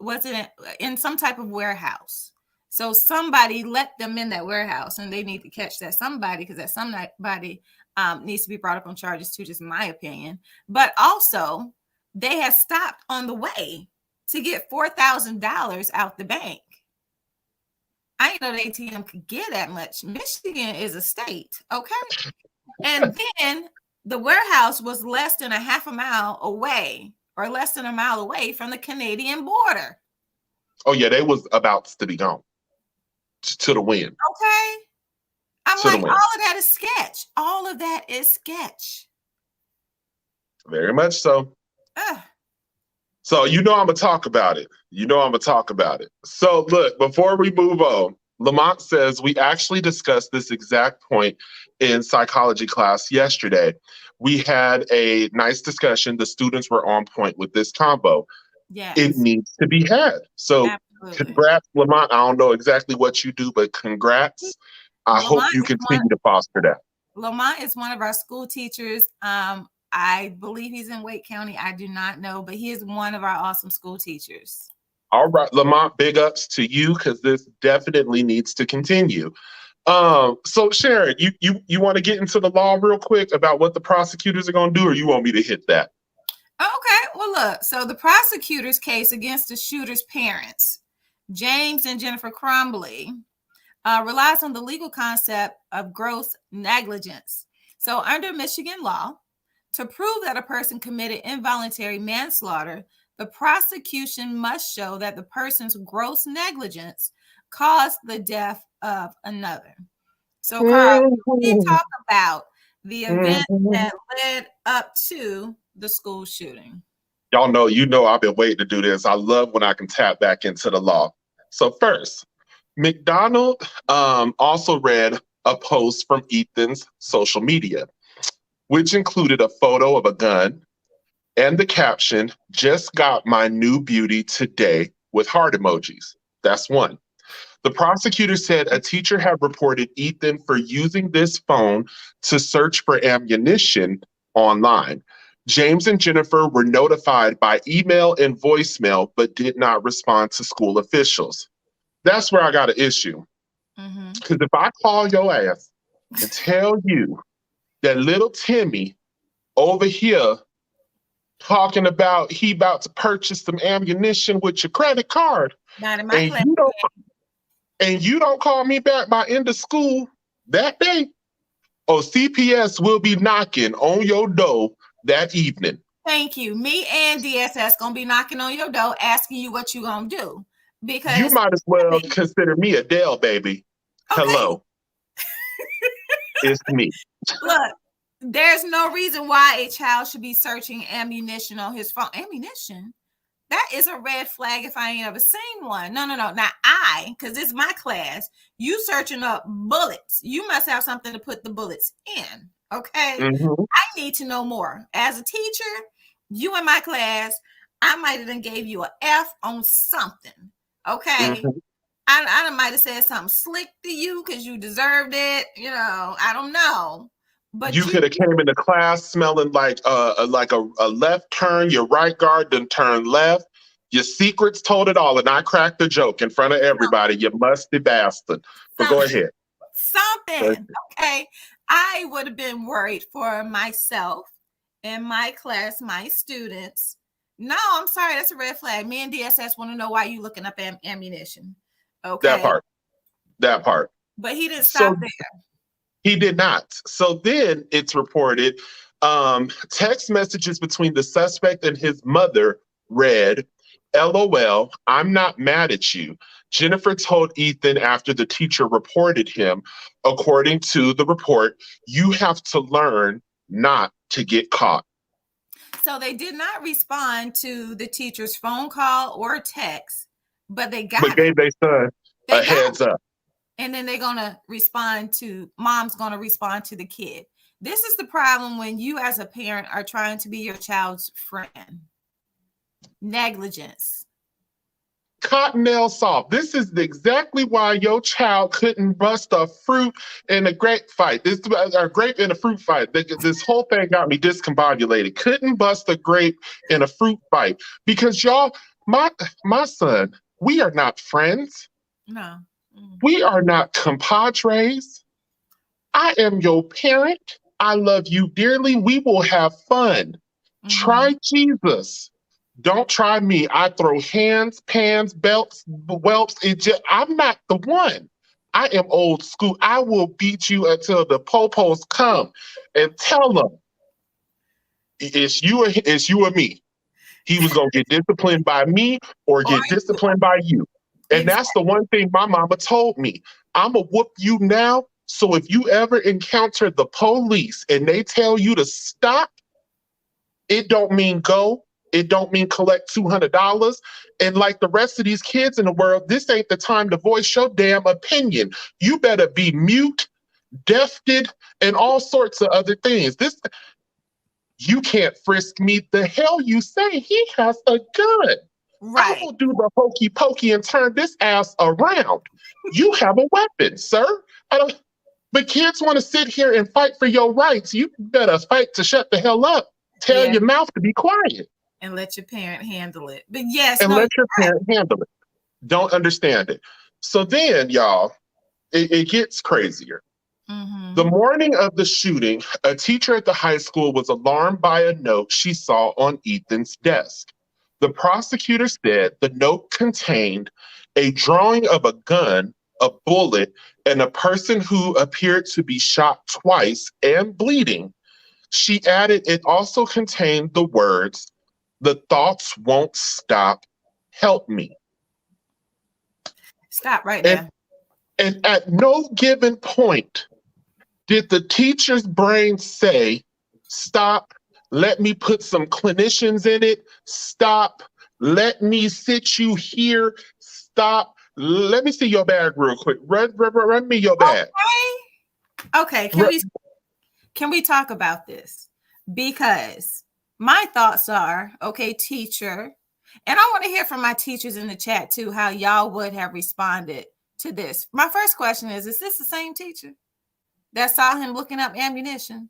was it in some type of warehouse. So somebody let them in that warehouse, and they need to catch that somebody, because that somebody needs to be brought up on charges too, just my opinion. But also, they had stopped on the way to get $4,000 out the bank. I didn't know the ATM could get that much. Michigan is a state, okay? And then the warehouse was less than a half a mile away, or less than a mile away from the Canadian border. Oh yeah, they was about to be gone to the wind. Okay. I'm like, all of that is sketch. All of that is sketch. Very much so. So I'm gonna talk about it. I'm gonna talk about it. So look, before we move on, Lamont says we actually discussed this exact point in psychology class yesterday. We had a nice discussion. The students were on point with this combo. Yes. It needs to be had. So congrats, Lamont. I don't know exactly what you do, but congrats. I hope you continue to foster that. Lamont is one of our school teachers. I believe he's in Wake County. I do not know, but he is one of our awesome school teachers. All right, Lamont, big ups to you, because this definitely needs to continue. So Sharon, you want to get into the law real quick about what the prosecutors are going to do, or you want me to hit that? Okay, well, look, so the prosecutor's case against the shooter's parents, James and Jennifer Crumbley, relies on the legal concept of gross negligence. So under Michigan law, to prove that a person committed involuntary manslaughter, the prosecution must show that the person's gross negligence caused the death of another. So, Carl, we talk about the event that led up to the school shooting. Y'all know, I've been waiting to do this. I love when I can tap back into the law. So first, McDonald also read a post from Ethan's social media, which included a photo of a gun and the caption, "Just got my new beauty today," with heart emojis. That's one. The prosecutor said a teacher had reported Ethan for using this phone to search for ammunition online. James and Jennifer were notified by email and voicemail, but did not respond to school officials. That's where I got an issue. Because if I call your ass and tell you that little Timmy over here talking about he about to purchase some ammunition with your credit card, not in my and you don't call me back by end of school that day, CPS will be knocking on your door that evening. Thank you. Me and DSS gonna be knocking on your door asking you what you gonna do. Because you might as well consider me Adele, baby. Okay. Hello. It's me. Look, there's no reason why a child should be searching ammunition on his phone. Ammunition? That is a red flag if I ain't ever seen one. No. Now because it's my class, you searching up bullets. You must have something to put the bullets in. Okay. I need to know more. As a teacher, you in my class, I might have gave you an F on something. Okay. I might have said something slick to you because you deserved it. I don't know. But you could have came into class smelling like a left turn. Your right guard done turned left. Your secrets told it all, and I cracked the joke in front of everybody. You musty bastard. But go ahead. Something. Okay. I would have been worried for myself and my class, my students. No, I'm sorry. That's a red flag. Me and DSS want to know why you looking up ammunition. Okay. That part. But he didn't stop there. He did not. So then it's reported text messages between the suspect and his mother read, "LOL, I'm not mad at you." Jennifer told Ethan after the teacher reported him, according to the report, "You have to learn not to get caught." So they did not respond to the teacher's phone call or text, but they gave their son a heads up. And then they're going to mom's going to respond to the kid. This is the problem when you as a parent are trying to be your child's friend. Negligence. Cottonelle soft. This is exactly why your child couldn't bust a fruit in a grape fight. A grape in a fruit fight. This whole thing got me discombobulated. Couldn't bust a grape in a fruit fight because y'all, My my son, we are not friends. No. Mm. We are not compadres. I am your parent. I love you dearly. We will have fun. Mhm. Try Jesus. Don't try me. I throw hands, pans, belts, whelps. I'm not the one. I am old school. I will beat you until the popos come and tell them it's you or me. He was gonna get disciplined by me or Or get disciplined by you. And that's exactly. the one thing my mama told me. I'ma whoop you now. So if you ever encounter the police and they tell you to stop, it don't mean go. It don't mean collect $200. And like the rest of these kids in the world, this ain't the time to voice your damn opinion. You better be mute, deafed, and all sorts of other things. You can't frisk me. The hell you say? He has a gun. I Right. will do the hokey pokey and turn this ass around. You have a weapon, sir. I don't, but kids want to sit here and fight for your rights. You better fight to shut the hell up. Tell Yeah. your mouth to be quiet And let your parent handle it. But yes, and no, let your parent handle it. Don't understand it. So then, y'all, it gets crazier. The mm-hmm. morning of the shooting, a teacher at the high school was alarmed by a note she saw on Ethan's desk. The prosecutor said the note contained a drawing of a gun, a bullet, and a person who appeared to be shot twice and bleeding. She added it also contained the words, "The thoughts won't stop. Help me." Stop right And, there. and at no given point did the teacher's brain say, "Stop, let me put some clinicians in it. Stop, let me sit you here. Stop, let me see your bag real quick. Run me your bag." Okay. Can we talk about this? Because my thoughts are, okay, teacher, and I want to hear from my teachers in the chat too, how y'all would have responded to this. My first question is this the same teacher that saw him looking up ammunition?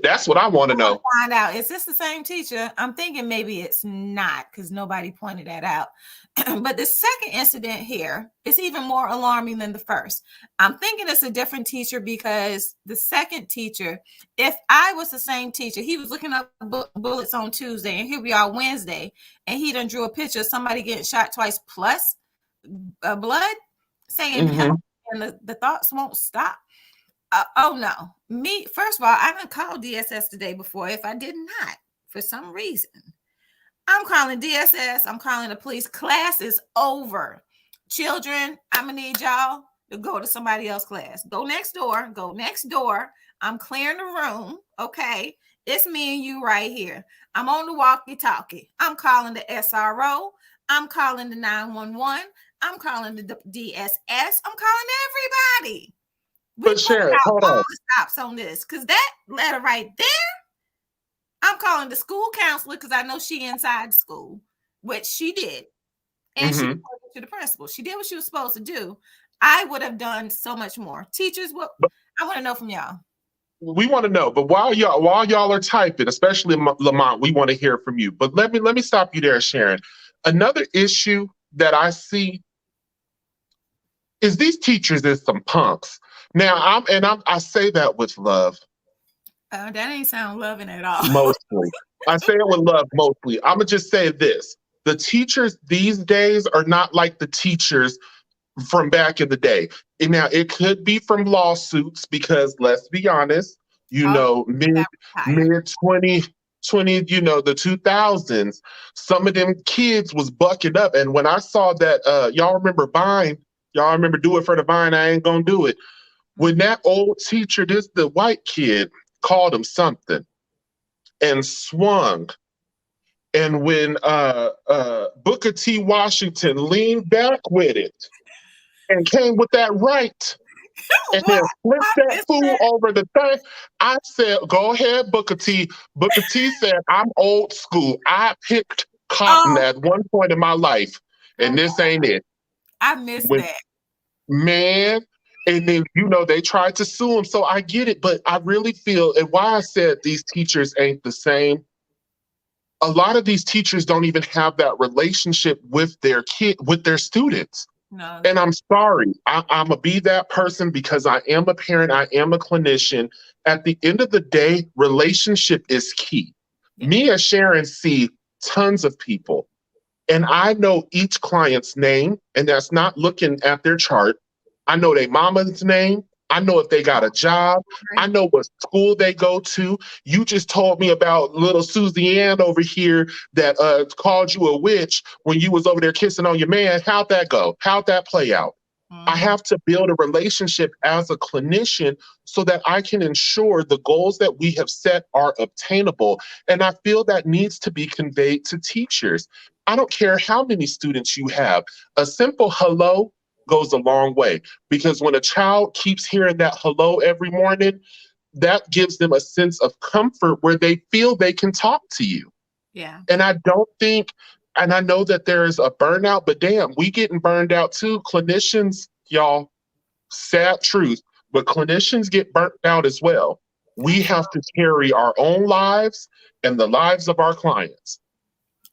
That's what I want to know. Find out, is this the same teacher? I'm thinking maybe it's not because nobody pointed that out. But the second incident here is even more alarming than the first. I'm thinking it's a different teacher because the second teacher, if I was the same teacher, he was looking up bullets on Tuesday and here we are Wednesday, and he done drew a picture of somebody getting shot twice plus blood saying help, and the thoughts won't stop. Oh no, me first of all, I didn't call DSS the day before. If I did not, for some reason, I'm calling DSS. I'm calling the police. Class is over. Children, I'm gonna need y'all to go to somebody else's class. Go next door. Go next door. I'm clearing the room. Okay, it's me and you right here. I'm on the walkie-talkie. I'm calling the SRO. I'm calling the 911. I'm calling the DSS. I'm calling everybody. We But Sharon, hold all on. the stops on this because that letter right there, I'm calling the school counselor because I know she inside the school, which she did. And she reported to the principal. She did what she was supposed to do. I would have done so much more. Teachers, what I want to know from y'all. We want to know, but while y'all are typing, especially Lamont, we want to hear from you. But let me stop you there, Sharon. Another issue that I see is these teachers is some punks. Now, I say that with love. That ain't sound loving at all. Mostly. I say it with love mostly. I'm going to just say this. The teachers these days are not like the teachers from back in the day. And now, it could be from lawsuits because, let's be honest, mid 2020, the 2000s, some of them kids was bucking up. And when I saw that, y'all remember Vine? Y'all remember Do It for the Vine? I ain't gonna do it. When that old teacher, the white kid, called him something and swung. And when Booker T. Washington leaned back with it and came with that right and then flipped that fool over the thing, I said, "Go ahead, Booker T." Booker T said, "I'm old school. I picked cotton at one point in my life, and this ain't it." I missed that. Man, and then, they tried to sue him. So I get it, but I really feel, and why I said these teachers ain't the same, A lot of these teachers don't even have that relationship with their with their students. No. And I'm sorry, I'm going to be that person because I am a parent, I am a clinician. At the end of the day, relationship is key. Yeah. Me as Sharon see tons of people, and I know each client's name, and that's not looking at their chart. I know their mama's name. I know if they got a job. I know what school they go to. You just told me about little Susie Ann over here that called you a witch when you was over there kissing on your man. How'd that go? How'd that play out? I have to build a relationship as a clinician so that I can ensure the goals that we have set are obtainable. And I feel that needs to be conveyed to teachers. I don't care how many students you have. A simple hello goes a long way, because when a child keeps hearing that hello every morning, that gives them a sense of comfort where they feel they can talk to you. Yeah. And I don't think, and I know that there is a burnout, but damn, we getting burned out too. Clinicians, y'all, sad truth, but clinicians get burnt out as well. We have to carry our own lives and the lives of our clients.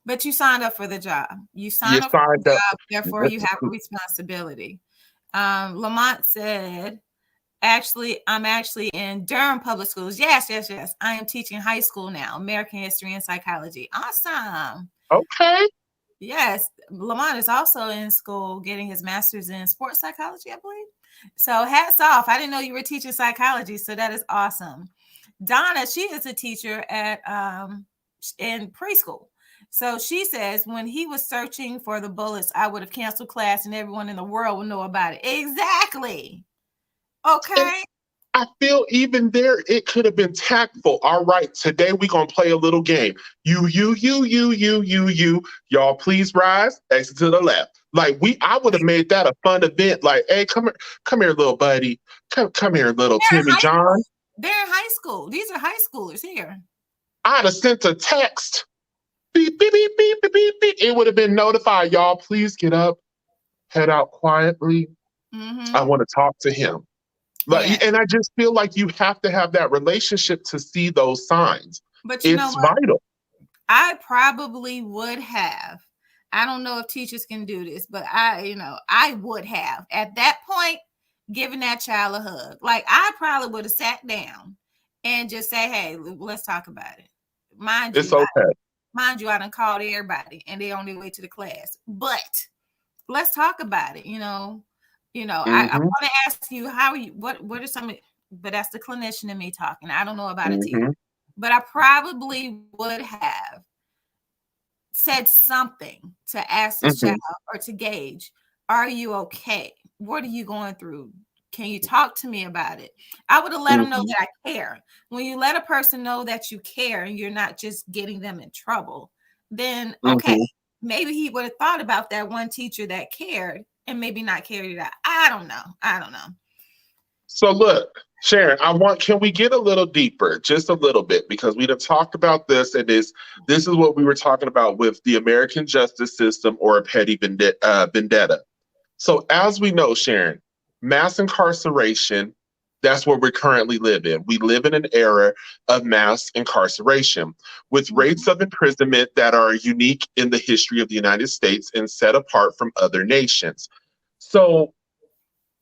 But you signed up for the job. You signed up for the job, therefore you have a responsibility. Lamont said, I'm actually in Durham Public Schools. Yes. I am teaching high school now, American history and psychology. Awesome. Okay. Yes. Lamont is also in school getting his master's in sports psychology, I believe. So hats off. I didn't know you were teaching psychology. So that is awesome. Donna, she is a teacher at in preschool. So she says, when he was searching for the bullets, I would have canceled class and everyone in the world would know about it. Exactly. Okay. And I feel even there, it could have been tactful. All right, today we're going to play a little game. You. Y'all please rise, exit to the left. Like I would have made that a fun event. Like, hey, come here, little buddy. Come here, little Timmy John. They're in high school. These are high schoolers here. I'd have sent a text. Beep, beep, beep, beep, beep, beep, beep. It would have been notified. Y'all, please get up, head out quietly. I want to talk to him. And I just feel like you have to have that relationship to see those signs. But it's vital. I probably would have. I don't know if teachers can do this, but I would have at that point given that child a hug. Like I probably would have sat down and just say, "Hey, let's talk about it." It's okay. Mind you, I done called everybody and they on their way to the class. But let's talk about it. I want to ask you what are some, but that's the clinician in me talking. I don't know about a teacher, but I probably would have said something to ask the child or to gauge, are you okay? What are you going through? Can you talk to me about it? I would have let them know that I care. When you let a person know that you care and you're not just getting them in trouble, then okay, maybe he would have thought about that one teacher that cared and maybe not carried it out. I don't know. So look, Sharon, can we get a little deeper, just a little bit, because we have talked about this, and this is what we were talking about with the American justice system or a petty vendetta. So as we know, Sharon, mass incarceration, that's what we currently live in. We live in an era of mass incarceration with rates of imprisonment that are unique in the history of the United States and set apart from other nations. So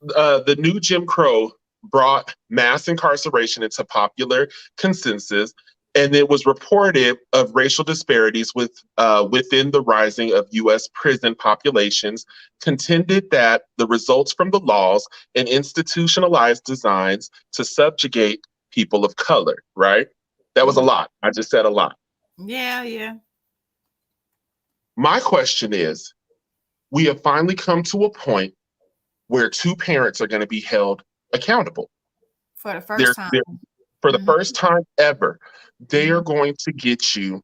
the new Jim Crow brought mass incarceration into popular consensus, and it was reported of racial disparities within the rising of U.S. prison populations, contended that the results from the laws and institutionalized designs to subjugate people of color, right? That was a lot. I just said a lot. Yeah. My question is, we have finally come to a point where two parents are going to be held accountable. For the first time. For the first time ever, they are going to get you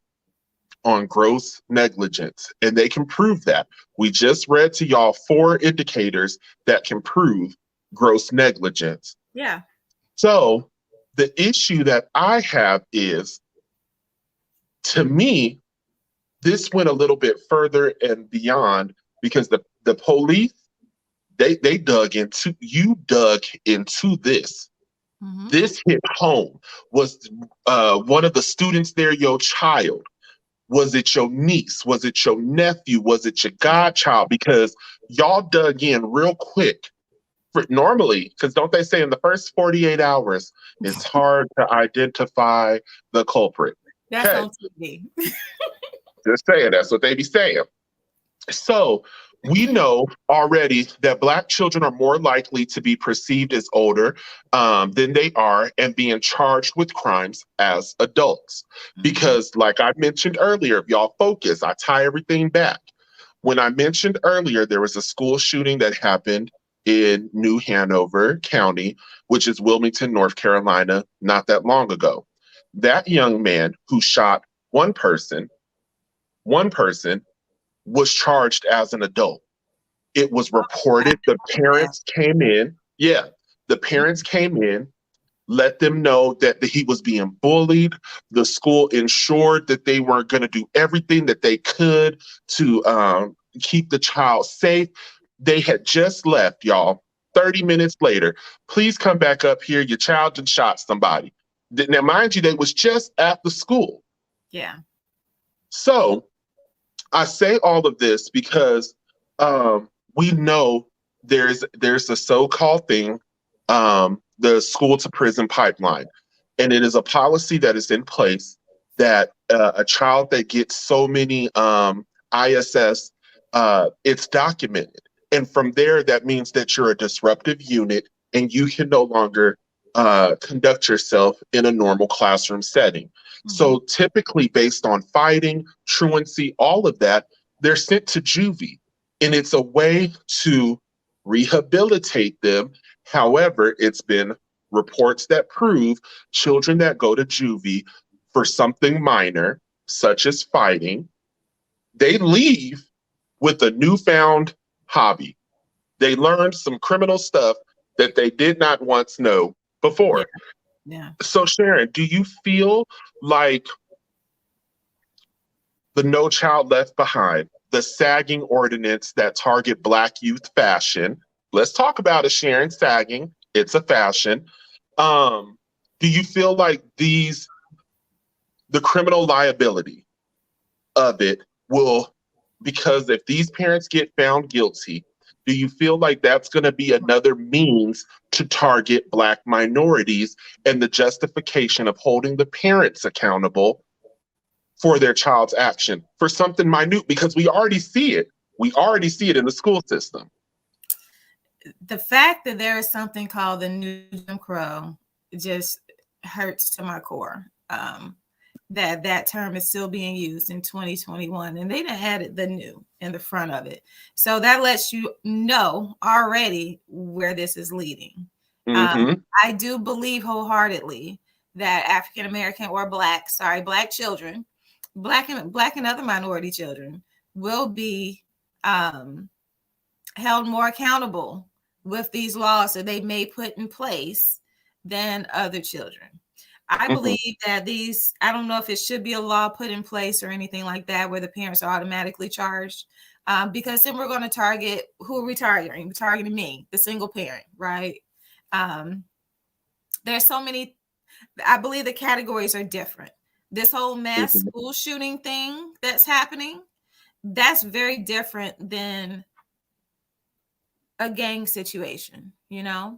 on gross negligence, and they can prove that. We just read to y'all 4 indicators that can prove gross negligence. Yeah. So the issue that I have is, to me, this went a little bit further and beyond, because the police, they dug into this. This hit home. Was one of the students there your child? Was it your niece? Was it your nephew? Was it your godchild? Because y'all dug in real quick. Normally, because don't they say in the first 48 hours, it's hard to identify the culprit. That's on TV. Just saying, that's what they be saying. So we know already that Black children are more likely to be perceived as older than they are and being charged with crimes as adults. Because, like I mentioned earlier, if y'all focus, I tie everything back. When I mentioned earlier, there was a school shooting that happened in New Hanover County, which is Wilmington, North Carolina, not that long ago. That young man who shot one person was charged as an adult. It was reported. The parents came in. Yeah, the parents came in, let them know that he was being bullied. The school ensured that they were going to do everything that they could to keep the child safe. They had just left, y'all. 30 minutes later, please come back up here. Your child just shot somebody. Now, mind you, they was just at the school. Yeah. So I say all of this because we know there's a so-called thing, the school to prison pipeline. And it is a policy that is in place that a child that gets so many ISS, it's documented. And from there, that means that you're a disruptive unit and you can no longer conduct yourself in a normal classroom setting. Mm-hmm. So typically based on fighting, truancy, all of that, they're sent to juvie. And it's a way to rehabilitate them. However, it's been reports that prove children that go to juvie for something minor, such as fighting, they leave with a newfound hobby. They learned some criminal stuff that they did not once know before. Yeah. So Sharon, do you feel like the No Child Left Behind, the sagging ordinance that target Black youth fashion, let's talk about it, Sharon, sagging, it's a fashion. Do you feel like the criminal liability of it will, because if these parents get found guilty, do you feel like that's going to be another means to target Black minorities and the justification of holding the parents accountable for their child's action for something minute? Because we already see it. We already see it in the school system. The fact that there is something called the new Jim Crow just hurts to my core. That term is still being used in 2021, and they done added the new in the front of it. So that lets you know already where this is leading. Mm-hmm. I do believe wholeheartedly that African American or Black children, Black and other minority children will be held more accountable with these laws that they may put in place than other children. I believe that I don't know if it should be a law put in place or anything like that where the parents are automatically charged, because then we're going to target, who are we targeting? We're targeting me, the single parent, right? There's so many, I believe the categories are different. This whole mass school shooting thing that's happening, that's very different than a gang situation, you know?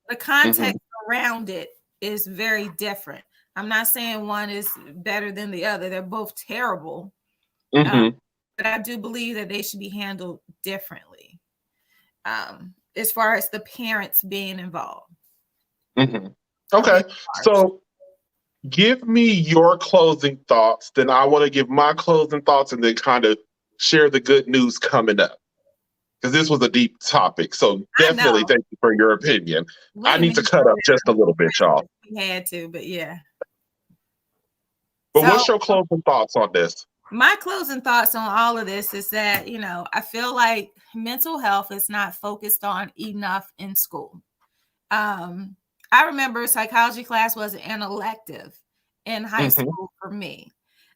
The context around it is very different. I'm not saying one is better than the other. They're both terrible. But I do believe that they should be handled differently as far as the parents being involved. Okay. So give me your closing thoughts. Then I want to give my closing thoughts and then kind of share the good news coming up. Because this was a deep topic. So definitely thank you for your opinion. I need to cut up just a little bit, y'all. We had to, but yeah. But what's your closing thoughts on this? My closing thoughts on all of this is that, I feel like mental health is not focused on enough in school. I remember psychology class was an elective in high school for me.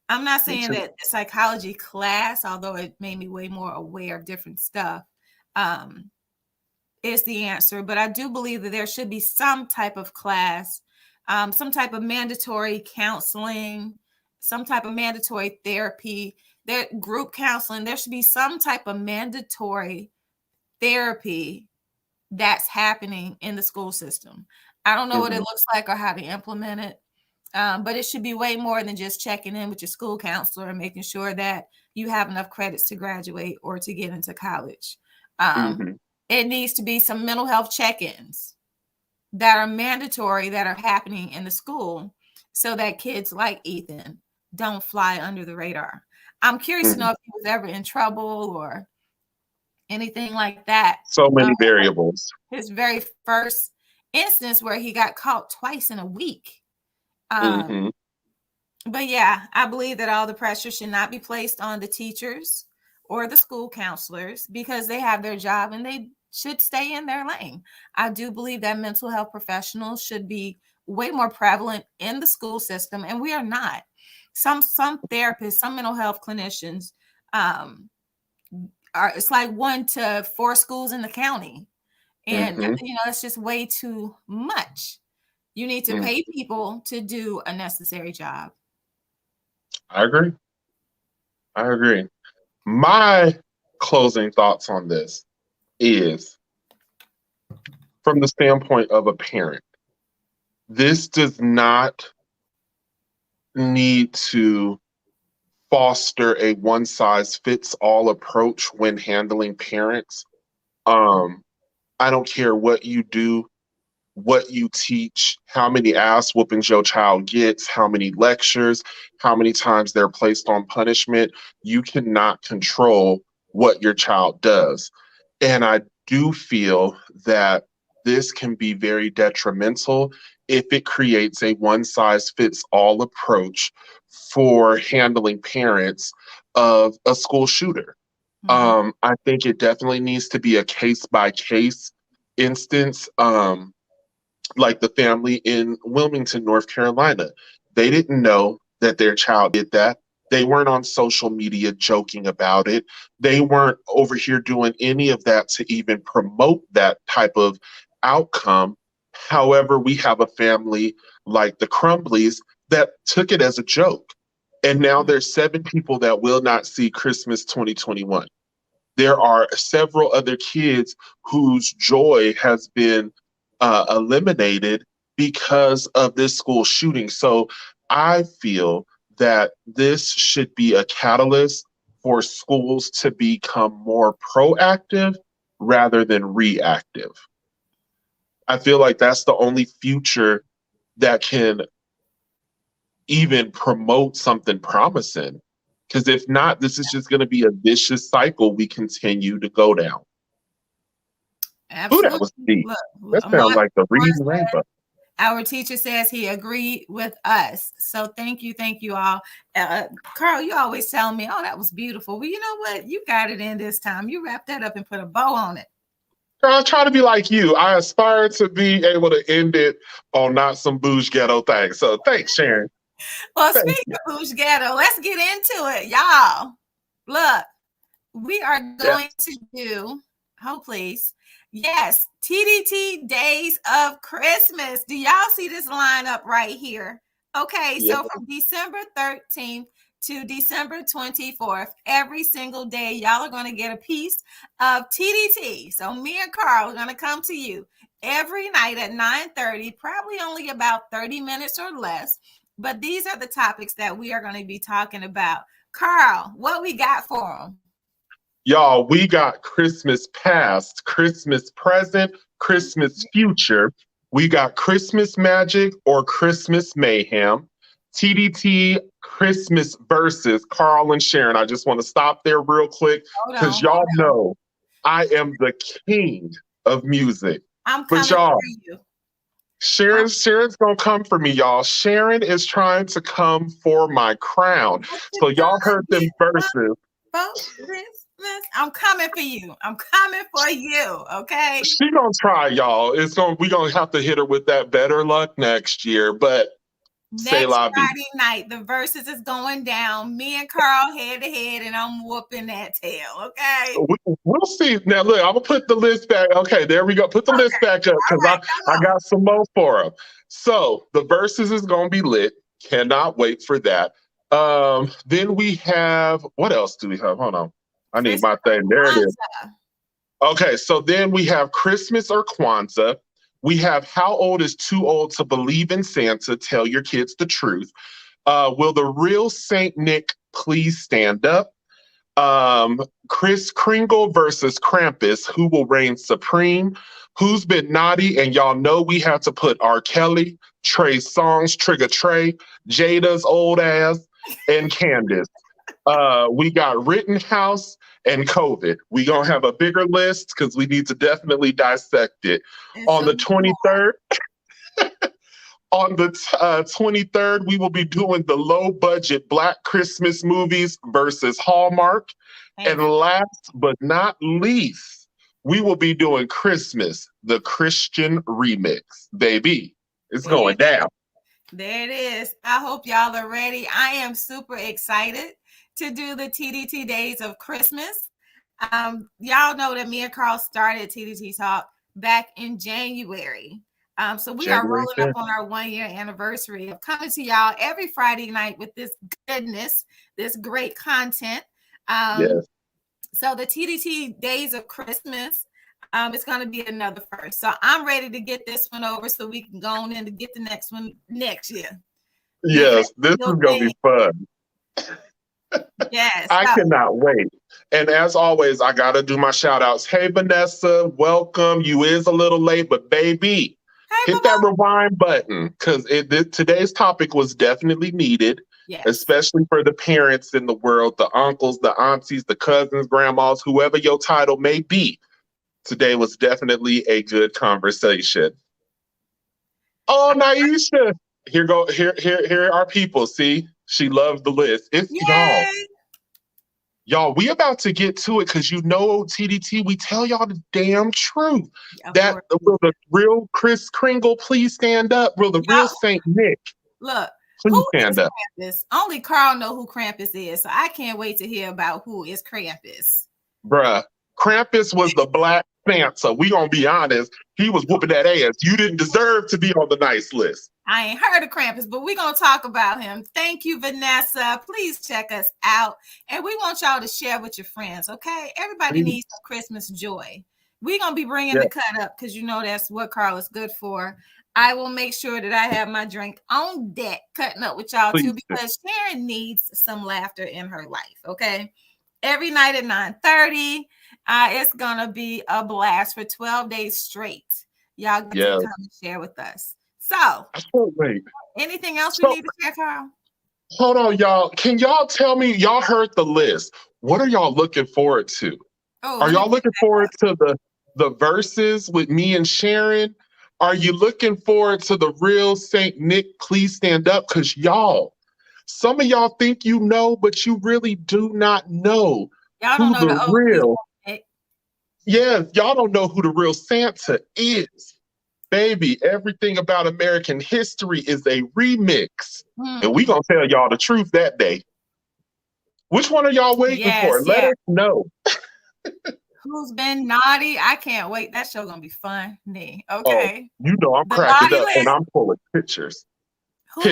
I'm not saying that the psychology class, although it made me way more aware of different stuff, is the answer. But I do believe that there should be some type of class, some type of mandatory counseling some type of mandatory therapy, there group counseling. There should be some type of mandatory therapy that's happening in the school system. I don't know what it looks like or how to implement it, but it should be way more than just checking in with your school counselor and making sure that you have enough credits to graduate or to get into college. It needs to be some mental health check-ins that are mandatory, that are happening in the school, so that kids like Ethan don't fly under the radar. I'm curious to know if he was ever in trouble or anything like that. So many variables. His very first instance where he got caught twice in a week. But yeah, I believe that all the pressure should not be placed on the teachers or the school counselors, because they have their job and they should stay in their lane. I do believe that mental health professionals should be way more prevalent in the school system, and we are not. Some therapists, some mental health clinicians, it's like 1 to 4 schools in the county, and it's just way too much. You need to pay people to do a necessary job. I agree. My closing thoughts on this is, from the standpoint of a parent, this does not need to foster a one-size-fits-all approach when handling parents. I don't care what you do, what you teach, how many ass whoopings your child gets, how many lectures, how many times they're placed on punishment. You cannot control what your child does. And I do feel that this can be very detrimental if it creates a one-size-fits-all approach for handling parents of a school shooter. I think it definitely needs to be a case-by-case instance. Like the family in Wilmington, North Carolina. They didn't know that their child did that. They weren't on social media joking about it. They weren't over here doing any of that to even promote that type of outcome. However, we have a family like the Crumbleys that took it as a joke. And now there's 7 people that will not see Christmas 2021. There are several other kids whose joy has been eliminated because of this school shooting. So I feel that this should be a catalyst for schools to become more proactive rather than reactive. I feel like that's the only future that can even promote something promising. Because if not, this is just going to be a vicious cycle we continue to go down. Absolutely. Ooh, that was deep. That sounds like the reading rainbow. Our teacher says he agreed with us. So thank you all. Carl, you always tell me, oh, that was beautiful. Well, you know what? You got it in this time. You wrapped that up and put a bow on it. Girl, I try to be like you. I aspire to be able to end it on not some bouge ghetto thing. So thanks, Sharon. Well, speaking of bouge ghetto, let's get into it, y'all. Look, we are going to do, please. Yes, T.D.T. Days of Christmas. Do y'all see this lineup right here? Okay, so from December 13th to December 24th, every single day, y'all are going to get a piece of T.D.T. So me and Carl are going to come to you every night at 9:30, probably only about 30 minutes or less. But these are the topics that we are going to be talking about. Carl, what we got for them? Y'all, we got Christmas past, Christmas present, Christmas future. We got Christmas magic or Christmas mayhem. T.D.T. Christmas verses. Carl and Sharon, I just want to stop there real quick because y'all know I am the king of music. I'm coming for you. Sharon's gonna come for me, y'all. Sharon is trying to come for my crown. So y'all heard them verses. I'm coming for you. I'm coming for you. Okay. She gonna try, y'all. We gonna have to hit her with that better luck next year. But next Friday night, the verses is going down. Me and Carl head to head, and I'm whooping that tail. Okay. We'll see. Now look, I'm gonna put the list back. Okay, there we go. Put the list back up because I got some more for them. So the verses is gonna be lit. Cannot wait for that. Then we have, what else do we have? Hold on. I need my Christmas thing. There it is. Kwanzaa. Okay, so then we have Christmas or Kwanzaa. We have how old is too old to believe in Santa? Tell your kids the truth. Will the real Saint Nick please stand up? Kris Kringle versus Krampus. Who will reign supreme? Who's been naughty? And y'all know we have to put R. Kelly, Trey Songz, Trigger Trey, Jada's old ass, and Candace. We got Rittenhouse and COVID. We gonna have a bigger list because we need to definitely dissect it. On the 23rd, on the 23rd, we will be doing the low budget Black Christmas movies versus Hallmark. And last but not least, we will be doing Christmas, the Christian remix. Baby, it's going down. There it is. I hope y'all are ready. I am super excited to do the T.D.T. Days of Christmas. Y'all know that me and Carl started T.D.T. Talk back in January. So we are rolling up on our 1-year anniversary of coming to y'all every Friday night with this goodness, this great content. Yes. So the T.D.T. Days of Christmas, it's going to be another first. So I'm ready to get this one over so we can go on in to get the next one next year. Yes, this is going to be fun. Yes. I cannot wait. And as always, I got to do my shout outs. Hey, Vanessa, welcome. You is a little late, but baby, hit that rewind button because today's topic was definitely needed, especially for the parents in the world, the uncles, the aunties, the cousins, grandmas, whoever your title may be. Today was definitely a good conversation. Oh, Naisha. Here are people. See, she loved the list. It's y'all. Y'all, we about to get to it because you know T.D.T. We tell y'all the damn truth. Will the real Kris Kringle please stand up? Will the real Saint Nick please stand up? Krampus? Only Carl know who Krampus is, so I can't wait to hear about who is Krampus. Bruh, Krampus was the Black Santa. We gonna be honest. He was whooping that ass. You didn't deserve to be on the nice list. I ain't heard of Krampus, but we're going to talk about him. Thank you, Vanessa. Please check us out. And we want y'all to share with your friends, okay? Everybody needs some Christmas joy. We're going to be bringing the cut up because you know that's what Carl is good for. I will make sure that I have my drink on deck cutting up with y'all too because Sharon needs some laughter in her life, okay? Every night at 9:30, it's going to be a blast for 12 days straight. Y'all get to come and share with us. So, I can't wait. Anything else we need to check out? Hold on, y'all. Can y'all tell me, y'all heard the list. What are y'all looking forward to? Are y'all looking forward to the verses with me and Sharon? Are you looking forward to the real Saint Nick, please stand up? Because y'all, some of y'all think you know, but you really do not know y'all don't know the real. Yes, y'all don't know who the real Santa is. Baby, everything about American history is a remix. And we gonna tell y'all the truth that day. Which one are y'all waiting for? Let us know. Who's been naughty? I can't wait. That show gonna be fun. Okay. Oh, you know I'm cracking up and I'm pulling pictures. Who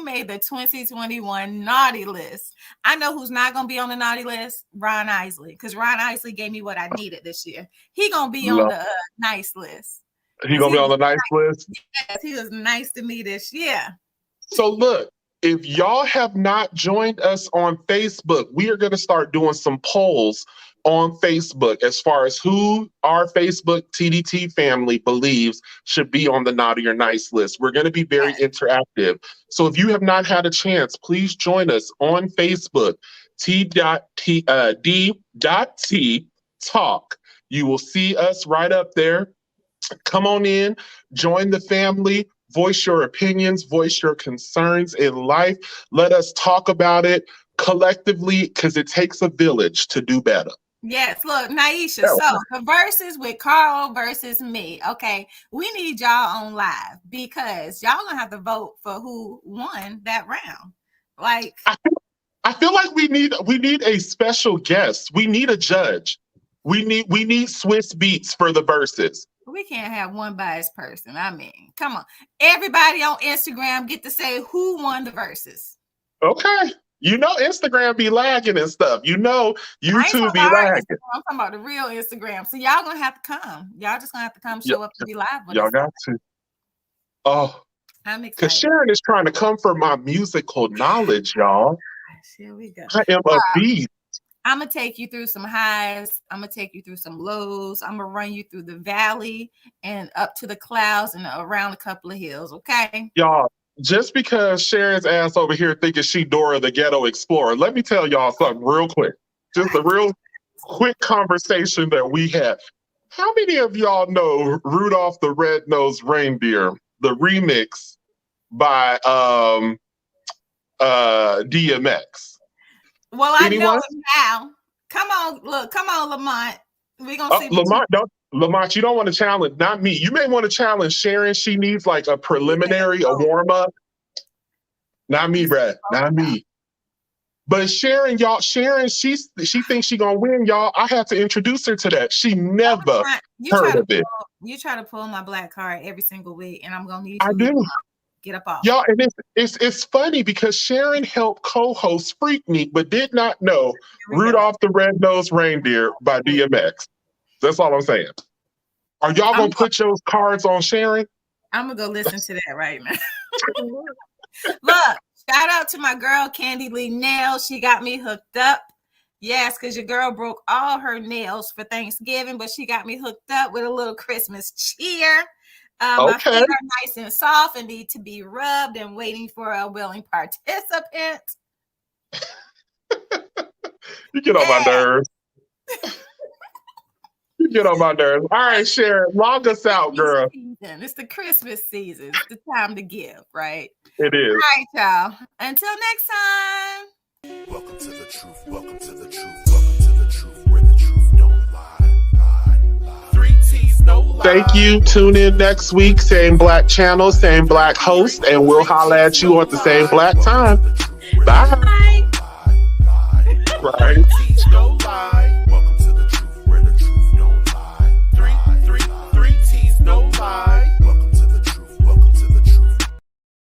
made the 2021 naughty list? I know who's not gonna be on the naughty list. Ron Isley, because Ron Isley gave me what I needed this year. He gonna be on the nice list. He gonna be on the nice list? Yes, he was nice to me this year. So look, if y'all have not joined us on Facebook, we are gonna start doing some polls on Facebook as far as who our Facebook T.D.T. family believes should be on the naughty or nice list. We're gonna be very interactive. So if you have not had a chance, please join us on Facebook, T.D.T. Talk. You will see us right up there. Come on in, join the family, voice your opinions, voice your concerns in life. Let us talk about it collectively because it takes a village to do better. Yes, look, Naisha, so the verses with Carl versus me, okay, we need y'all on live because y'all gonna have to vote for who won that round. Like, I feel like we need a special guest. We need a judge. We need Swiss Beats for the verses. We can't have one biased person. I mean, come on. Everybody on Instagram get to say who won the verses. Okay. You know Instagram be lagging and stuff. You know YouTube be lagging. I'm talking about the real Instagram. So y'all gonna have to come. Y'all just gonna have to come show up to be live with y'all us. Got to. Oh. I'm excited. Because Sharon is trying to come for my musical knowledge, y'all. Here we go. I am a beast. I'm going to take you through some highs. I'm going to take you through some lows. I'm going to run you through the valley and up to the clouds and around a couple of hills, okay? Y'all, just because Sharon's ass over here thinking she Dora the Ghetto Explorer, let me tell y'all something real quick. Just a real quick conversation that we had. How many of y'all know Rudolph the Red-Nosed Reindeer, the remix by DMX? Well, I Anyone? know it now. Come on, Lamont. We're gonna see. Lamont, you don't want to challenge, not me. You may want to challenge Sharon. She needs like a preliminary, a warm-up. Not me, Brad. Not me. But Sharon, she thinks she gonna win, y'all. I have to introduce her to that. She never heard of it. You try to pull my black card every single week, and I'm gonna need I do. Get up off. Y'all, and it's funny because Sharon helped co-host Freak Me, but did not know Rudolph the Red-Nosed Reindeer by DMX. That's all I'm saying. Are y'all gonna put your cards on Sharon? I'm gonna go listen to that right now. Look, shout out to my girl Candy Lee Nails. She got me hooked up. Yes, because your girl broke all her nails for Thanksgiving, but she got me hooked up with a little Christmas cheer. My feet are nice and soft and need to be rubbed and waiting for a willing participant. You get on my nerves. You get on my nerves. All right, Sharon, log us out, girl. It's the Christmas season. It's the time to give, right? It is. All right, y'all. Until next time. Welcome to the truth. Welcome to the truth. Welcome to the truth where the truth don't lie. 3 T's, no lie. Thank you. Tune in next week. Same black channel, same black host, and we'll holler at you at the same black time. Bye. Right.